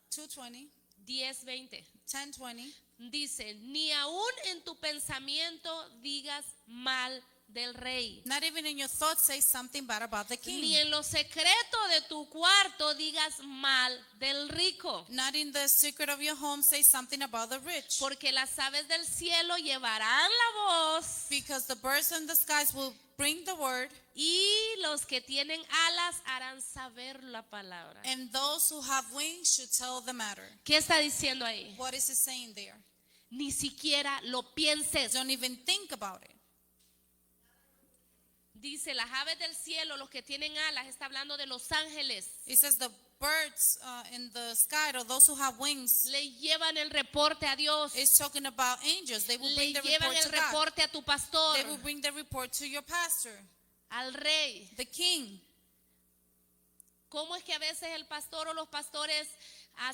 2:20, 10:20, 10:20, dice, ni aún en tu pensamiento digas mal del rey, not even in your thoughts say something bad about the ni king. en lo secreto de tu cuarto digas mal del rico, Not in the secret of your home say something about the rich. porque las aves del cielo llevarán la voz Because the birds in the skies will bring the word, y los que tienen alas harán saber la palabra. and those who have wings should tell the matter. ¿Qué está diciendo ahí? What is it saying there? Ni siquiera lo pienses. Don't even think about it. Dice, las aves del cielo, los que tienen alas, está hablando de los ángeles. It says the birds in the sky, or those who have wings, Le llevan el reporte a Dios. it's talking about angels. They will Le bring the llevan report el to God. reporte a tu pastor, They will bring the report to your pastor, al rey. the king. ¿Cómo es que a veces el pastor o los pastores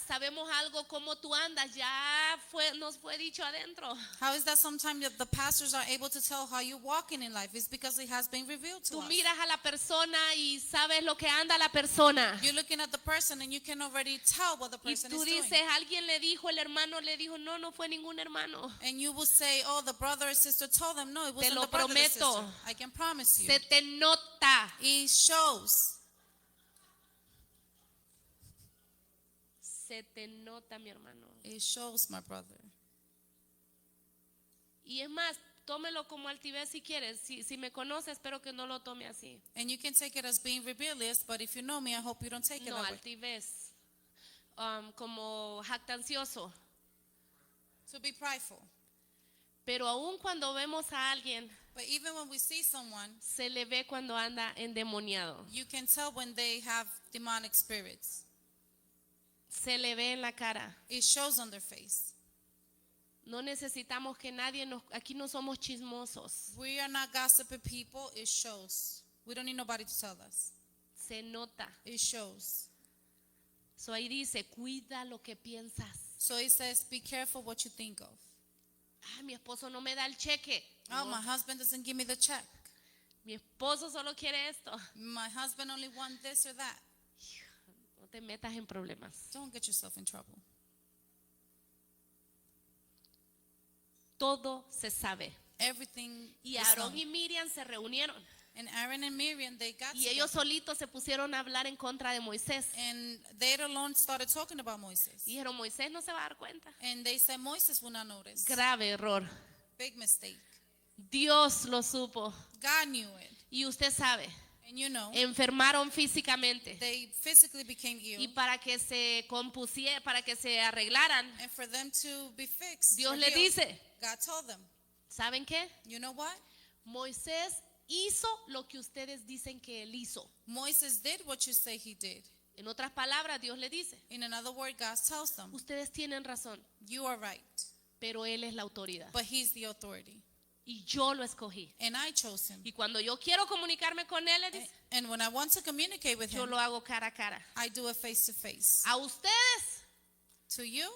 sabemos algo cómo tú andas? Ya nos fue dicho adentro. How is that sometimes the pastors are able to tell how you're walking in life? It's because it has been revealed to Tú us. miras a la persona y sabes lo que anda la persona. You're looking at the person and you can already tell what the Y person tú is doing. dices, alguien le dijo, el hermano le dijo, no, no fue ningún hermano. And you will say, oh, the brother or sister told them. No, it wasn't lo the brother or sister. prometo. I can promise you. Se te nota. It shows. Se te nota, mi hermano. It shows, my brother. Y es más, tómelo como altivez si quieres. Si me conoce, espero que no lo tome así. And you can take it as being rebellious, but if you know me, I hope you don't take it No, that way. altivez. Como jactancioso. To be prideful. Pero aún cuando vemos a alguien, But even when we see someone, se le ve cuando anda endemoniado. you can tell when they have demonic spirits. Se le ve en la cara. It shows on their face. No necesitamos que nadie aquí no somos chismosos. We are not gossiping people. It shows. We don't need nobody to tell us. Se nota. It shows. So ahí dice, cuida lo que piensas. So he says, be careful what you think of. Ah, mi esposo no me da el cheque. Oh, No, my husband doesn't give me the check. mi esposo solo quiere esto. My husband only wants this or that. No te metas en problemas. Don't get yourself in trouble. Todo se sabe. Everything Y is Aarón known. y Miriam se reunieron. And Aaron and Miriam, they got Y ellos together. solitos se pusieron a hablar en contra de Moisés. And they alone started talking about Moses. Y dijeron, Moisés no se va a dar cuenta. And they said Moses will not notice. Grave error. Big mistake. Dios lo supo. God knew it. Y usted sabe, And you know, enfermaron físicamente. they physically became ill. Y para que se compusiera, para que se arreglaran, And for them to be fixed, Dios or le healed, dice, God told them, ¿saben qué? you know what? Moisés hizo lo que ustedes dicen que él hizo. Moses did what you say he did. En otras palabras, Dios le dice, In another word, God tells them, ustedes tienen razón, you are right, pero él es la autoridad. but he's the authority. Y yo lo escogí. And I chose him. Y cuando yo quiero comunicarme con él, le dice, And when I want to communicate with yo him, lo hago cara a cara. I do it face to face. A ustedes To you,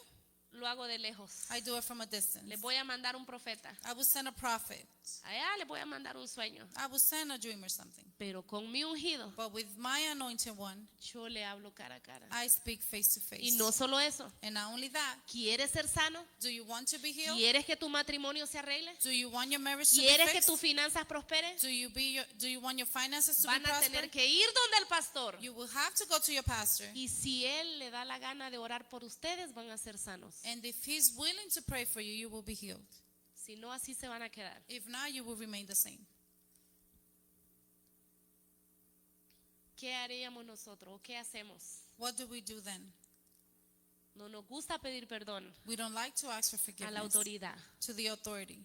lo hago de lejos. I do it from a distance. Les voy a mandar un profeta. I will send a prophet. Allá les voy a mandar un sueño. I will send a dream or something. Pero con mi ungido, But with my anointed one, yo le hablo cara a cara. I speak face to face. Y no solo eso. And not only that, ¿Quieres ser sano? do you want to be healed? ¿Quieres que tu matrimonio se arregle? Do you want your marriage to be ¿Quieres que fixed? tus finanzas prosperen? Do you want your finances to Van be a prosper? tener que ir donde el pastor. You will have to go to your pastor. Y si él le da la gana de orar por ustedes, van a ser sanos. And if he's willing to pray for you, you will be healed. Si no, así se van a quedar. If not, you will remain the same. ¿Qué haríamos nosotros? ¿O qué hacemos? What do we do then? No nos gusta pedir perdón We don't like to ask for a la forgiveness autoridad. to the authority.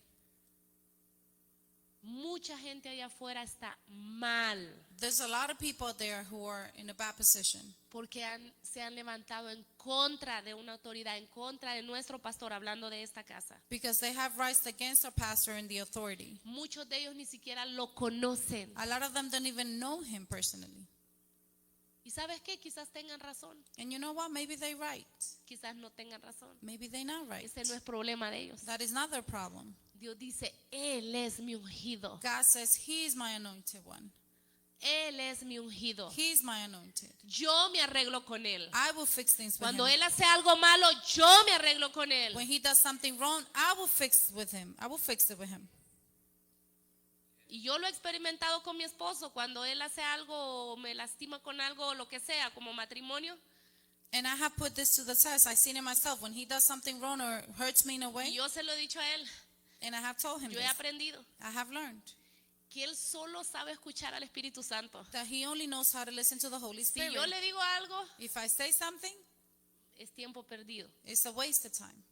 Mucha gente allá afuera está mal There's a lot of people out there who are in a bad position porque se han levantado en contra de una autoridad, en contra de nuestro pastor, hablando de esta casa. because they have rised against our pastor and the authority. Muchos de ellos ni siquiera lo conocen. A lot of them don't even know him personally. ¿Y sabes qué? Quizás tengan razón, And you know what? Maybe they're right. quizás no tengan razón. Maybe they're not right. Ese no es problema de ellos. That is not their problem. Dios dice, Él es mi ungido. God says, He's my anointed one. Él es mi ungido. He's my anointed. Yo me arreglo con Él. I will fix things with Cuando him. Él hace algo malo, yo me arreglo con Él. When he does something wrong, I will fix with him. I will fix it with him. Y yo lo he experimentado con mi esposo. Cuando él hace algo o me lastima con algo o lo que sea, como matrimonio, And I have put this to the test. I've seen it myself. When he does something wrong or hurts me in a y way, yo se lo he dicho a él, and I have told him yo he this, aprendido I have learned que él solo sabe escuchar al Espíritu Santo. that he only knows how to listen to the Holy Si Spirit. yo le digo algo, If I say something, es tiempo perdido. it's a waste of time.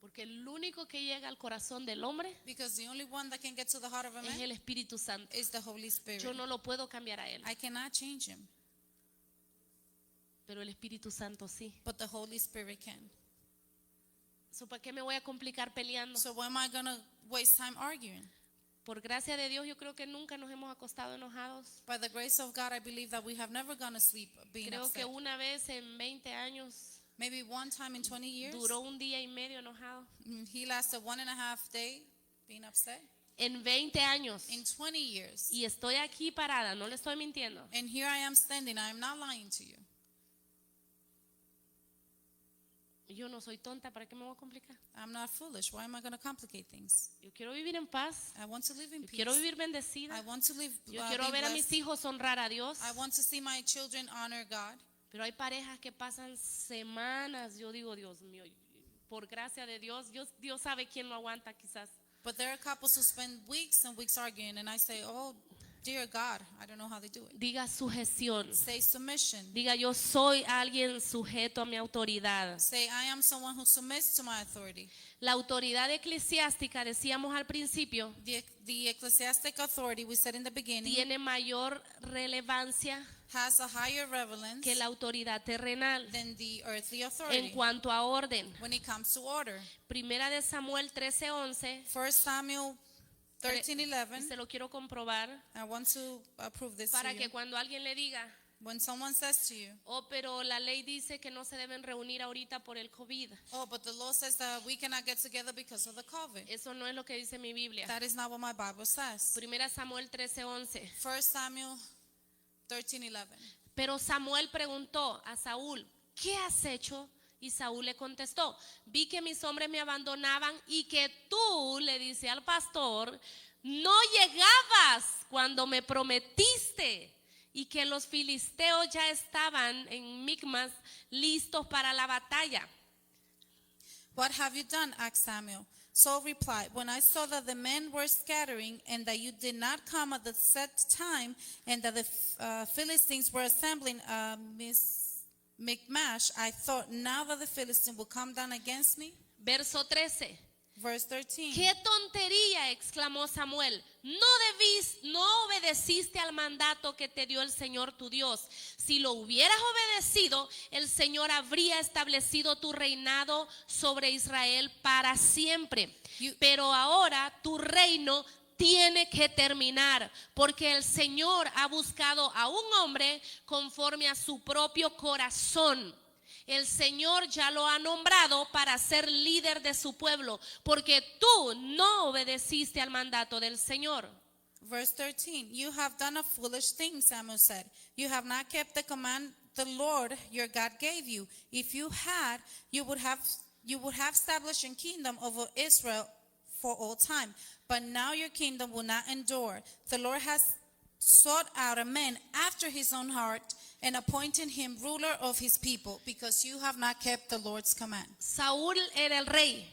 Porque el único que llega al corazón del hombre Because the only one that can get to the heart of a es man el Espíritu Santo. is the Holy Spirit. Yo no lo puedo cambiar a él, I cannot change him, pero el Espíritu Santo sí. but the Holy Spirit can. So, ¿para qué me voy a complicar peleando? So why am I going to waste time arguing? Por gracia de Dios, yo creo que nunca nos hemos acostado enojados. By the grace of God, I believe that we have never gone to sleep being Creo que upset. una vez en 20 años Maybe one time in 20 years, duró un día y medio enojado. he lasted 1.5 days being upset. En 20 años. In 20 years. Y estoy aquí parada, no le estoy mintiendo. And here I am standing. I am not lying to you. Yo no soy tonta, ¿para qué me voy a complicar? I'm not foolish. Why am I going to complicate things? Yo quiero vivir en paz. I want to live in Yo peace. quiero vivir I bendecida. want to live Yo be quiero ver a mis blessed. hijos honrar a Dios. I want to see my children honor God. Pero hay parejas que pasan semanas. Yo digo, Dios mío, por gracia de Dios, Dios sabe quién lo aguanta quizás. But there are couples who spend weeks and weeks arguing, and I say, oh, dear God, I don't know how they do it. Diga sujeción. Say submission. Diga, yo soy alguien sujeto a mi autoridad. Say, I am someone who submits to my authority. La autoridad eclesiástica, decíamos al principio, The ecclesiastic authority, we said in the beginning, tiene mayor relevancia has a higher relevance que la autoridad terrenal than the earthly en authority cuanto a orden. when it comes to order. Primera de Samuel 13:11, 1 Samuel y 13:11. se lo quiero comprobar I want to prove this para to que you. cuando alguien le diga, When someone says to you, oh, pero la ley dice que no se deben reunir ahorita por el COVID. oh, but the law says that we cannot get together because of the COVID. Eso no es lo que dice mi Biblia. That is not what my Bible says. Primera Samuel 13:11. 1 Samuel 13:11. Pero Samuel preguntó a Saúl, ¿qué has hecho? Y Saúl le contestó, vi que mis hombres me abandonaban y que tú, le dice al pastor, no llegabas cuando me prometiste y que los filisteos ya estaban en Micmas listos para la batalla. What have you done? asked Samuel. Saul replied, when I saw that the men were scattering and that you did not come at the set time and that the Philistines were assembling Michmash, I thought now that the Philistines will come down against me. Verso 13. Verse 13. ¡Qué tontería!, exclamó Samuel. No obedeciste al mandato que te dio el Señor tu Dios. Si lo hubieras obedecido, el Señor habría establecido tu reinado sobre Israel para siempre. Pero ahora tu reino tiene que terminar, porque el Señor ha buscado a un hombre conforme a su propio corazón. El Señor ya lo ha nombrado para ser líder de su pueblo, porque tú no obedeciste al mandato del Señor. Verse 13. You have done a foolish thing, Samuel said. You have not kept the command the Lord your God gave you. If you had, you would have established a kingdom over Israel for all time. But now your kingdom will not endure. The Lord has sought out a man after his own heart and appointed him ruler of his people, because you have not kept the Lord's command. Saúl era el rey,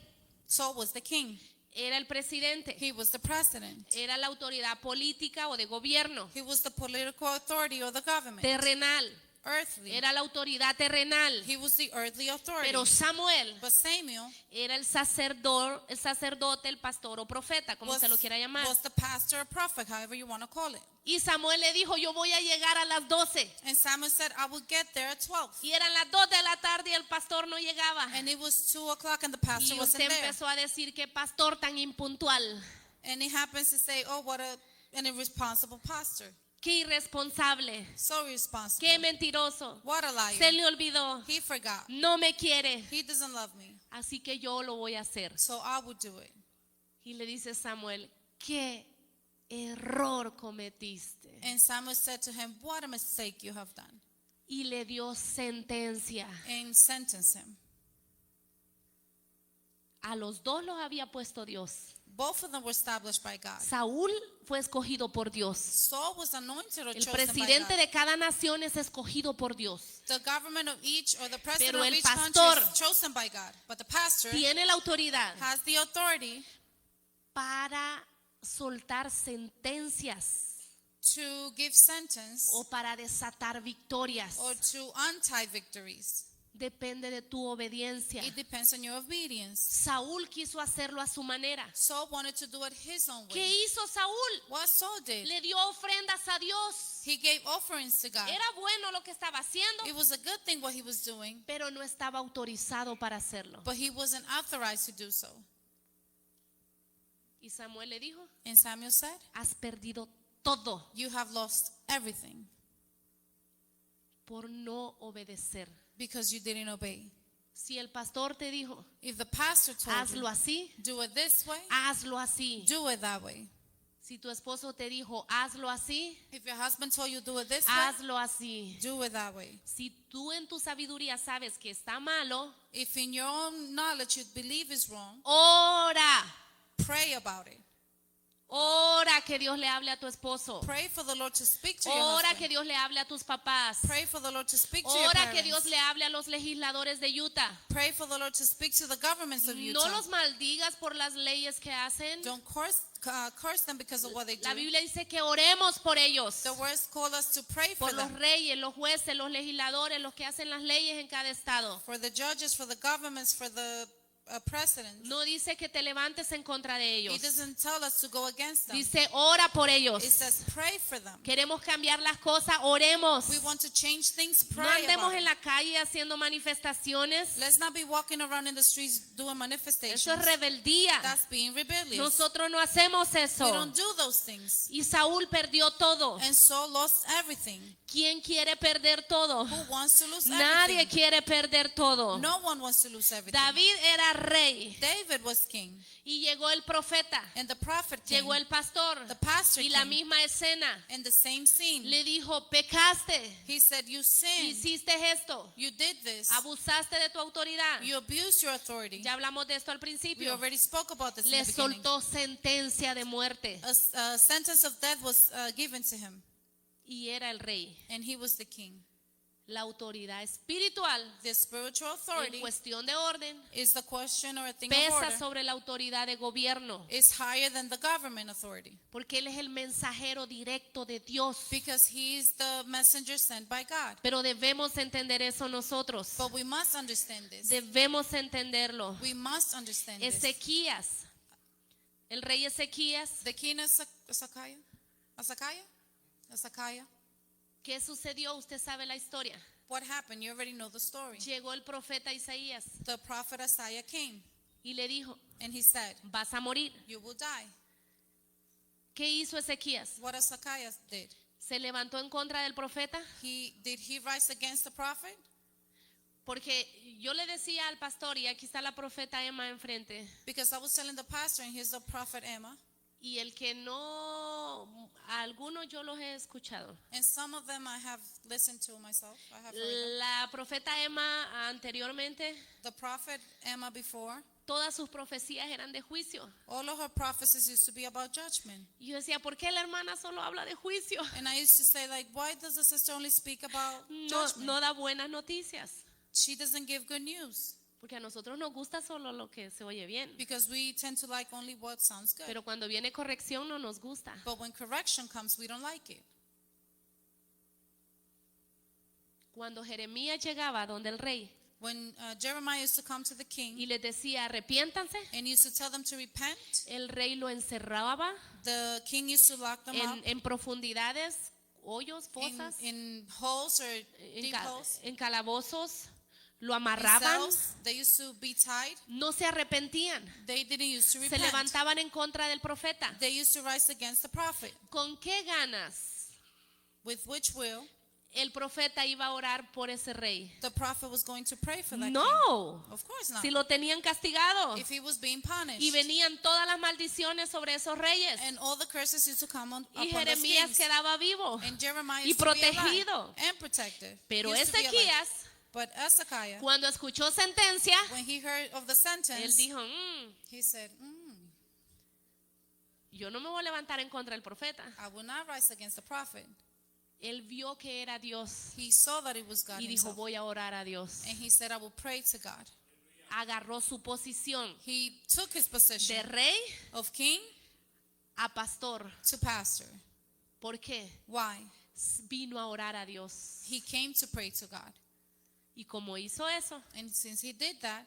Saul was the king. era el presidente, He was the president. era la autoridad política o de gobierno, He was the political authority of the government. terrenal, Earthly. era la autoridad terrenal. He was the earthly authority. Pero Samuel But Samuel era el sacerdote, el pastor o profeta, como se lo quiera llamar. was the pastor or prophet, however you want to call it. Y Samuel le dijo, yo voy a llegar a las 12. And Samuel said, I will get there at 12. Y eran las 2 de la tarde y el pastor no llegaba. And it was 2 o'clock and the pastor Y wasn't usted there. empezó a decir que pastor tan impuntual, And he happens to say, oh, what an irresponsible pastor. qué irresponsable, So irresponsible. qué mentiroso, What a liar. se le olvidó, He forgot. no me quiere, He doesn't love me. así que yo lo voy a hacer. So I will do it. Y le dice Samuel, qué error cometiste. And Samuel said to him, what a mistake you have done. Y le dio sentencia. And sentenced him. A los dos los había puesto Dios. Both of them were established by God. Saúl fue escogido por Dios. Saul was anointed or El chosen by presidente God. de cada nación es escogido por Dios. The government of each or the president Pero of el each pastor country is chosen by God. But the pastor Tiene la autoridad has the authority para soltar sentencias to give sentence o para desatar victorias. or to untie victories. Depende de tu obediencia. It depends on your obedience. Saúl quiso hacerlo a su manera. Saul wanted to do it his own ¿Qué way. hizo Saúl? What Saul did, Le dio ofrendas a Dios. he gave offerings to God. Era bueno lo que estaba haciendo, It was a good thing what he was doing, pero no estaba autorizado para hacerlo. but he wasn't authorized to do so. Y Samuel le dijo, And Samuel said, has perdido todo you have lost everything por no obedecer. because you didn't obey. Si el pastor te dijo, If the pastor told hazlo you, así, do it this way, hazlo así. do it that way. Si tu esposo te dijo, hazlo así, If your husband told you do it this way, hazlo así. do it that way. Si tú en tu sabiduría sabes que está malo, If in your own knowledge you believe is wrong, ora. pray about it. Ora que Dios le hable a tu esposo. Pray for the Lord to speak to your Ora husband. que Dios le hable a tus papás. Pray for the Lord to speak to your Ora parents. que Dios le hable a los legisladores de Utah. Pray for the Lord to speak to the governments of Utah. No los maldigas por las leyes que hacen. Don't curse them because of what they do. La Biblia dice que oremos por ellos. The words call us to pray for Por los them. reyes, los jueces, los legisladores, los que hacen las leyes en cada estado. For the judges, for the governments, for the precedence. No dice que te levantes en contra de ellos. He doesn't tell us to go against them. Dice, ora por ellos. It says pray for them. Queremos cambiar las cosas, oremos. We want to change things, No pray andemos about en it. la calle haciendo manifestaciones. Let's not be walking around in the streets doing manifestations. Eso es rebeldía. That's being rebellious. Nosotros no hacemos We eso. don't do those things. Y Saúl perdió todo. And Saul lost everything. ¿Quién quiere perder todo? Who wants to lose Nadie everything? quiere perder todo. No one wants to lose everything. David era rey David was king. y llegó el profeta, And the prophet came. llegó el pastor The pastor y la came. misma escena. In the same scene. Le dijo, pecaste, He said, you sinned. hiciste esto, You did this. abusaste de tu autoridad. You abused your authority. Ya hablamos de esto al We principio. already spoke about this in Le the beginning. soltó sentencia de muerte A sentence of death was given to him. y era el rey. And he was the king. La autoridad espiritual The spiritual en authority cuestión de orden is the question or a thing of pesa order. sobre la autoridad de gobierno, Is higher than the government authority. porque él es el mensajero directo de Dios. Because he is the messenger sent by God. Pero debemos entender eso nosotros. But we must understand this. Debemos entenderlo. We must understand this. Ezequías, el rey Ezequías, The king of Hezekiah. ¿qué sucedió? Usted sabe la historia. What happened? You already know the story. Llegó el profeta Isaías The prophet Isaiah came y le dijo, and he said, vas a morir. you will die. ¿Qué hizo Ezequías? What Hezekiah did. ¿Se levantó en contra del profeta? Did he rise against the prophet? Porque yo le decía al pastor, y aquí está la profeta Emma enfrente, Because I was telling the pastor, and here's the prophet Emma, y el que no, a algunos yo los he escuchado. and some of them I have listened to myself. I have heard them. La profeta Emma anteriormente, The prophet Emma before, todas sus profecías eran de juicio. all of her prophecies used to be about judgment. Y yo decía, ¿por qué la hermana solo habla de juicio? And I used to say, like, why does the sister only speak about No, judgment? no da buenas noticias. She doesn't give good news. Porque a nosotros nos gusta solo lo que se oye bien. Because we tend to like only what sounds good. Pero cuando viene corrección no nos gusta. But when correction comes, we don't like it. Cuando Jeremías llegaba donde el rey When Jeremiah used to come to the y king les decía, arrepiéntanse, and used to tell them to repent, el rey lo encerraba the king used to lock them up en profundidades, hoyos, fosas, in holes or deep holes. en calabozos, lo In amarraban, cells. They used to be tied. no se arrepentían, They didn't used to se repent. levantaban en contra del profeta. They used to rise against the prophet. ¿Con qué ganas With which will el profeta iba a orar por ese rey? the prophet was going to pray for that king? No, Of course not. si lo tenían castigado If he was being punished. y venían todas las maldiciones sobre esos reyes And all the curses used to come on, y upon those Jeremías kings. quedaba vivo. And Jeremiah y used to be alive protegido. and protected. Pero He used to be alive. Ezequías, But Hezekiah, cuando escuchó sentencia, when he heard of the él sentence, dijo, he said, yo no me voy a levantar en contra del profeta. I will not rise against the prophet. Él vio que era Dios He saw that it was God y dijo, himself. voy a orar a Dios. And he said, I will pray to God. Agarró su posición He took his de position rey of king a pastor. to pastor. ¿Por qué? Why? Vino a orar a Dios. He came to pray to God. Y como hizo eso, And since he did that,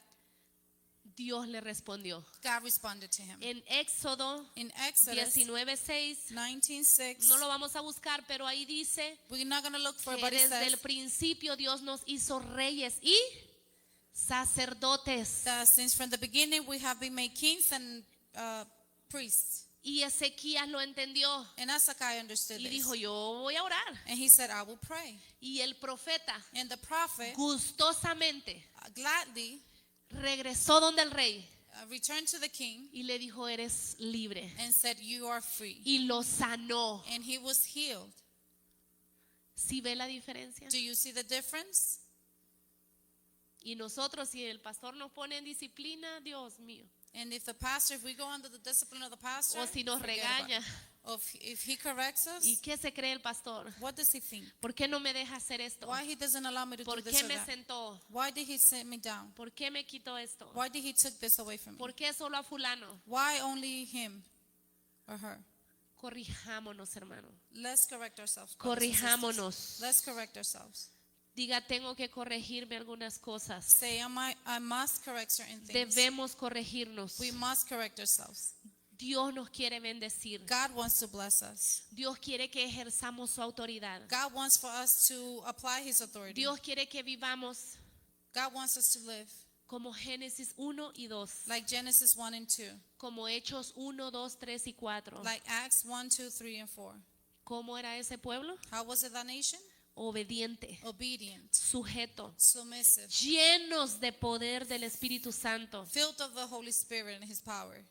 Dios le respondió. God responded to him. En Éxodo In Exodus 19:6, 19:6, no lo vamos a buscar, pero ahí dice we're not going to look for it, que but it desde el says principio Dios nos hizo reyes y sacerdotes. that since from the beginning we have been made kings and priests. Y Ezequías lo entendió And Hezekiah understood y this. dijo, yo voy a orar. And he said, I will pray. Y el profeta And the prophet gustosamente gladly regresó donde el rey returned to the king y le dijo, eres libre. and said, you are free. Y lo sanó. And he was healed. ¿Sí ve la diferencia? Do you see the difference? Y nosotros, si el pastor nos pone en disciplina, Dios mío. And if the pastor, if we go under the discipline of the pastor, O si nos forget about regaña. it. Or if he corrects us, ¿Y qué se cree el pastor? what does he think? ¿Por qué no me deja hacer esto? Why he doesn't allow me to do ¿Por this qué or me that? sentó? Why did he sit me down? ¿Por qué me quitó esto? Why did he took this away from me? ¿Por qué solo a fulano? Why only him or her? Corrijámonos, hermano. Let's correct ourselves. brothers and sisters. Corrijámonos. Let's correct ourselves. Diga, tengo que corregirme algunas cosas. Say, I must correct certain things. Debemos corregirnos. We must correct ourselves. Dios nos quiere bendecir. God wants to bless us. Dios quiere que ejerzamos su autoridad. God wants for us to apply His authority. Dios quiere que vivamos God wants us to live como Génesis 1 y 2, like Genesis 1 and 2, como Hechos 1, 2, 3 y 4. like Acts 1, 2, 3, and 4. ¿Cómo era ese pueblo? How was it that nation? Obediente, Obedient, sujeto, submissive, llenos de poder del Espíritu Santo filled of the Holy Spirit and His power,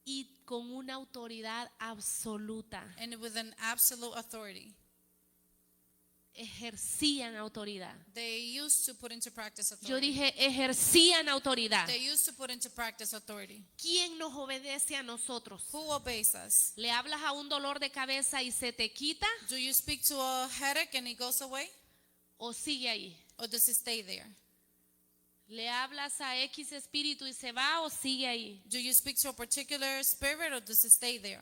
y con una autoridad absoluta. and with an absolute authority. Ejercían autoridad. They used to put into practice Yo authority. dije, ejercían autoridad. They used to put into practice authority. ¿Quién nos obedece a nosotros? Who obeys us? ¿Le hablas a un dolor de cabeza y se te quita Do you speak to a headache and it goes away? o sigue ahí? Or does it stay there? ¿Le hablas a X espíritu y se va o sigue ahí? Do you speak to a particular spirit or does it stay there?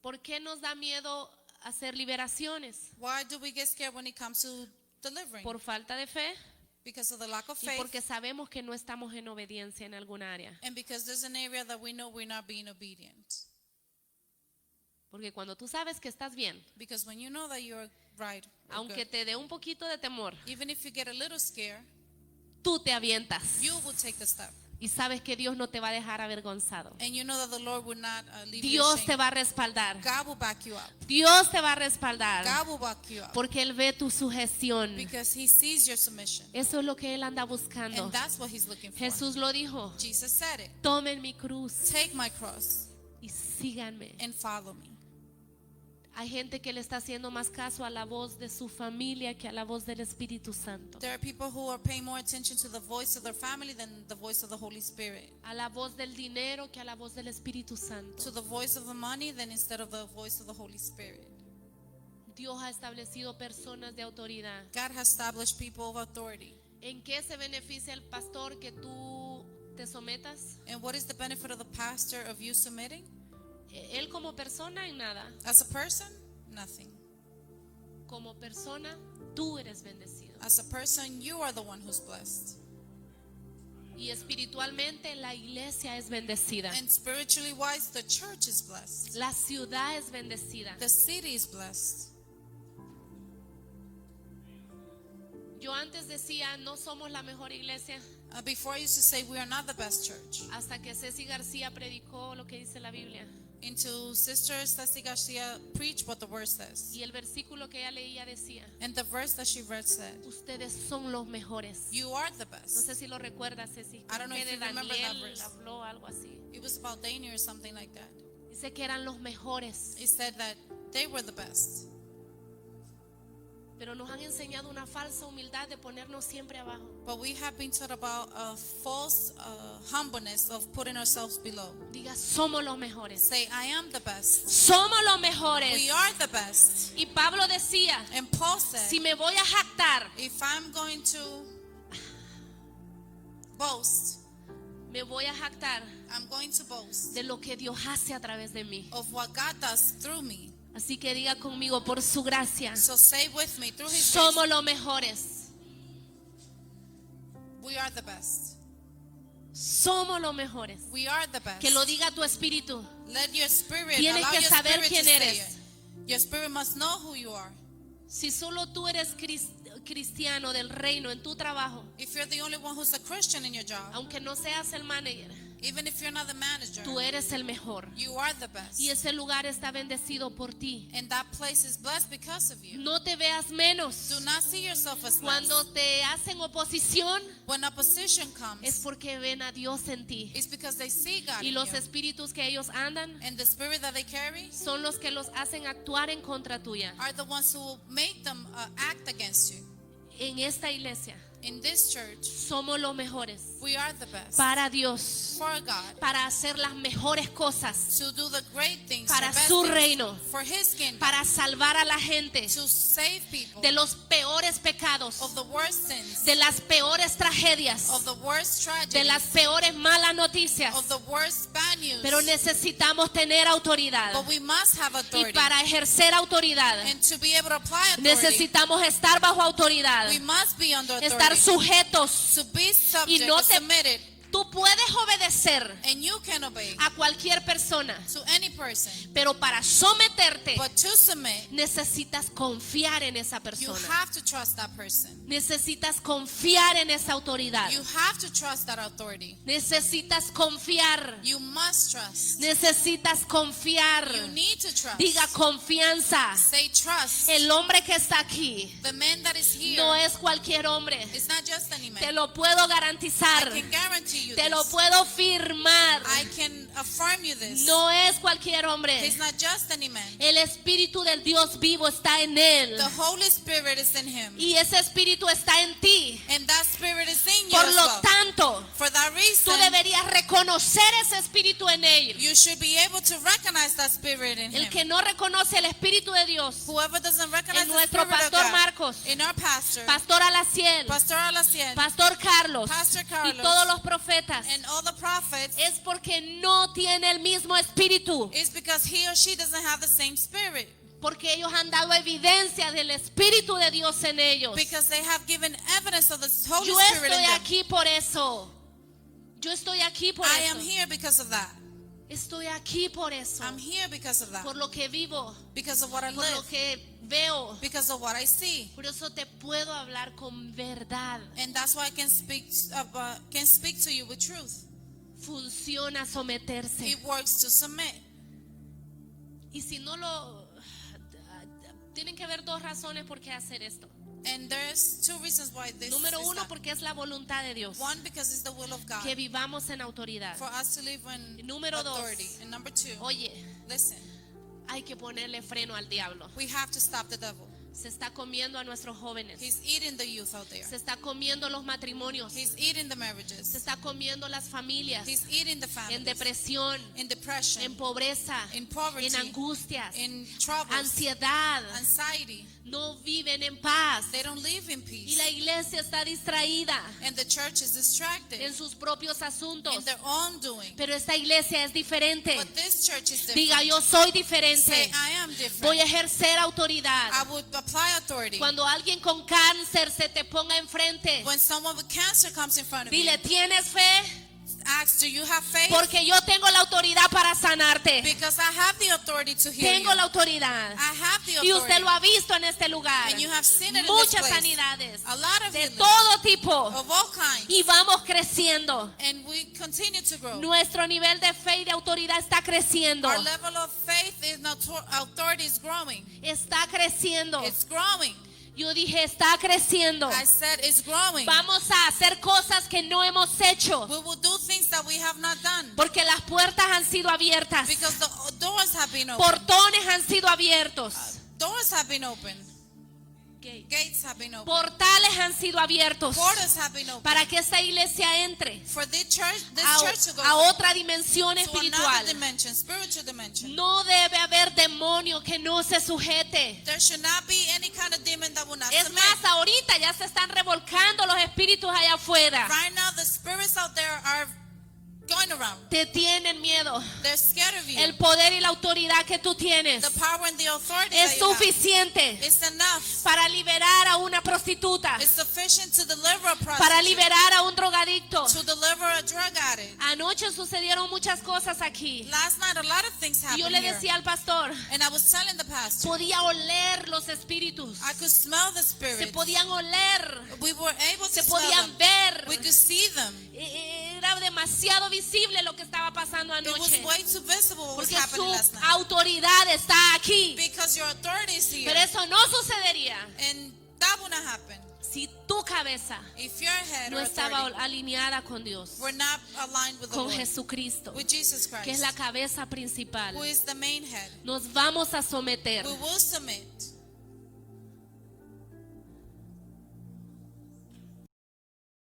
¿Por qué nos da miedo hacer liberaciones? Why do we get scared when it comes to delivering? Por falta de fe Because of the lack of y faith porque sabemos que no estamos en obediencia en alguna área. and because there's an area that we know we're not being obedient. Porque cuando tú sabes que estás bien, Because when you know that you're right, or aunque good, te dé un poquito de temor, even if you get a little scared, tú te avientas you will take the step. y sabes que Dios no te va a dejar avergonzado. And you know that the Lord will not leave you Dios te ashamed. va a respaldar. God will back you up. Dios te va a respaldar God will back you up. porque Él ve tu sujeción. Because He sees your submission. Eso es lo que Él anda buscando. And that's what He's looking for. Jesús lo dijo, Jesus said it. tomen mi cruz Take my cross y síganme. and follow me. Hay gente que le está haciendo más caso a la voz de su familia que a la voz del Espíritu Santo. There are people who are paying more attention to the voice of their family than the voice of the Holy Spirit. A la voz del dinero que a la voz del Espíritu Santo. To the voice of the money than instead of the voice of the Holy Spirit. Dios ha establecido personas de autoridad. God has established people of authority. ¿En qué se beneficia el pastor que tú te sometas? And what is the benefit of the pastor of you submitting? Él como persona en nada. As a person, nothing. Como persona, tú eres bendecido. As a person, you are the one who's blessed. Y espiritualmente la iglesia es bendecida. And spiritually wise, the church is blessed. La ciudad es bendecida. The city is blessed. Yo antes decía, no somos la mejor iglesia, Before I used to say we are not the best church. hasta que Ceci García predicó lo que dice la Biblia. Into Sister Ceci Garcia preach what the word says. Y el versículo que ella leía decía, And the verse that she read said, ustedes son los mejores. you are the No best. sé si lo recuerdas, Ceci. I don't know Que if de you remember that Daniel verse. habló algo así. It was about Daniel or something like that. Dice que eran los mejores. It said that they were the best. Pero nos han enseñado una falsa humildad de ponernos siempre abajo. But we have been taught about a false humbleness of putting ourselves below. Diga, somos los mejores. Say, I am the best. Somos los mejores. We are the best. Y Pablo decía, And Paul said, si me voy a jactar, if I'm going to boast, me voy a jactar I'm going to boast de lo que Dios hace a través de mí. of what God does through me. Así que diga conmigo, por su gracia, So say with me, through His somos grace, los mejores. we are the best. Somos los mejores. We are the best. Que lo diga tu espíritu. Let your spirit, Tienes allow que your saber spirit quién to say eres. it. Your spirit must know who you are. Si solo tú eres cristiano del reino en tu trabajo, If you're the only one who's a Christian in your job, aunque no seas el manager, even if you're not the manager, tú eres el mejor. you are the best. Y ese lugar está bendecido por ti. And that place is blessed because of you. No te veas menos. Do not see yourself as Cuando less. te hacen oposición, When opposition es comes, porque ven a Dios en ti. it's because they see God Y in los you. espíritus que ellos andan And the spirit that they carry son los que los hacen actuar en contra tuya. are the ones who make them act against you. En esta iglesia In this church, somos los mejores. We are the best. para Dios, For God. para hacer las mejores cosas, To do the great things. para the best su things, reino, For His kingdom. para salvar a la gente To save people. de los peores pecados, Of the worst sins. de las peores tragedias, Of the worst tragedies. de las peores malas noticias. Of the worst bad news. Pero necesitamos tener autoridad. But we must have Y authority. para ejercer autoridad, And to be able to apply authority. necesitamos estar bajo autoridad, We must be under authority. estar sujetos. To be subject, Y no or te- submitted. Tú puedes obedecer And you can obey a cualquier persona, to any person. pero para someterte But to submit, necesitas confiar en esa you persona. have to trust that person. Necesitas confiar en esa autoridad. You have to trust that authority. Necesitas confiar. You must trust. Necesitas confiar. You need to trust. Diga confianza. Say trust. El hombre que está aquí The man that is here no es cualquier hombre. is not just any man. Te lo puedo I garantizar. can guarantee you Te lo this. puedo firmar. I can affirm you this. No es cualquier hombre. He's not just any man. El Espíritu del Dios vivo está en él. The Holy Spirit is in him. Y ese Espíritu está en ti. And that Spirit is in you Por as lo well. tanto, For that tú reason, deberías reconocer ese Espíritu en él. you should be able to recognize that Spirit in El him. que no reconoce el Espíritu de Dios, Whoever doesn't recognize en the nuestro Spirit of pastor God, Marcos, in our pastor, Pastor Alaciel, Pastor Alaciel, Pastor Carlos Pastor y Carlos, todos los profetas, and all the prophets, es porque no tiene el mismo espíritu, is because he or she doesn't have the same Spirit. porque ellos han dado evidencia del Espíritu de Dios en ellos. Because they have given evidence of the Holy Yo Spirit in estoy them. aquí por eso. Yo estoy aquí por I eso. am here because of that. Estoy aquí por eso. I'm here because of that. Por lo que vivo, Because of what I por lo live. que veo. Because of what I see. Por eso te puedo hablar con verdad. And that's why I can speak to you with truth. Funciona someterse. It works to submit. Y si no lo... Tienen que haber dos razones por qué hacer esto. And there's two reasons why this Número is uno, done. porque es la voluntad de Dios. One, because it's the will of God Que vivamos en autoridad. for us to live in Número dos. authority. And number two, Oye, listen, hay que ponerle freno al diablo. we have to stop the devil. Se está comiendo a nuestros jóvenes. He's eating the youth out there. Se está comiendo los matrimonios. He's eating the Se marriages. está comiendo las familias. He's eating the En families. depresión, In depression, en pobreza, in poverty, en angustias, in troubles, ansiedad. anxiety. No viven en paz. They don't live in Y peace. la iglesia está distraída And the church is distracted en sus propios asuntos. in their own doing. Pero esta iglesia es diferente. But this church is different. Diga, yo soy Say, diferente. I am different. Voy a ejercer autoridad. I would apply authority. Cuando alguien con cáncer se te ponga enfrente, When someone with cancer comes in front of dile, you, ¿tienes fe? ask, do you have faith? Porque yo tengo la autoridad para sanarte. Because I have the authority to heal Tengo you. la autoridad. I have the Y authority. usted lo ha visto en este lugar. And you have seen it in this Muchas place. sanidades A lot of de healings todo tipo. of all kinds. Y vamos creciendo. And we continue to grow. Nuestro nivel de fe y de autoridad está creciendo. Our level of faith in authority is growing. Está creciendo. It's growing. Yo dije, está creciendo. I said it's growing. Vamos a hacer cosas que no hemos hecho. We will do things that we have not done. Porque las puertas han sido abiertas. Because the doors have been opened. Portones han sido abiertos. Doors have been opened. Gate. Gates have been opened. Portales han sido abiertos. Portals have been opened. Para que esta iglesia entre For this church to go a otra dimensión to espiritual. another dimension, spiritual dimension. No debe haber demonio que no se sujete. There should not be any kind of demon that will not Es submit. más, ahorita ya se están revolcando los espíritus allá afuera. Right now, the spirits out there are going around. Te tienen miedo. They're scared of you. El poder y la autoridad que tú tienes The power and the authority es that you have. suficiente It's enough. para liberar a una prostituta, It's sufficient to deliver a para prostitute, liberar a un drogadicto. to deliver a drug addict. Anoche sucedieron muchas cosas aquí. Last night, a lot of things Y happened yo le here. decía al pastor, And I was telling the pastor, podía oler los espíritus. I could smell the Se spirits. podían oler, We were able to se smell podían them. ver. We could see them. Era demasiado visible lo que estaba pasando It was anoche. way too visible what was Porque happening su last night. autoridad está aquí. Because your authority is here. Pero eso no sucedería And that would not happen si tu cabeza if your head no or estaba authority alineada con Dios, were not aligned with the con Lord, Jesucristo, with Jesus que es la Christ, cabeza principal. who is the main head. Nos vamos a someter. We will submit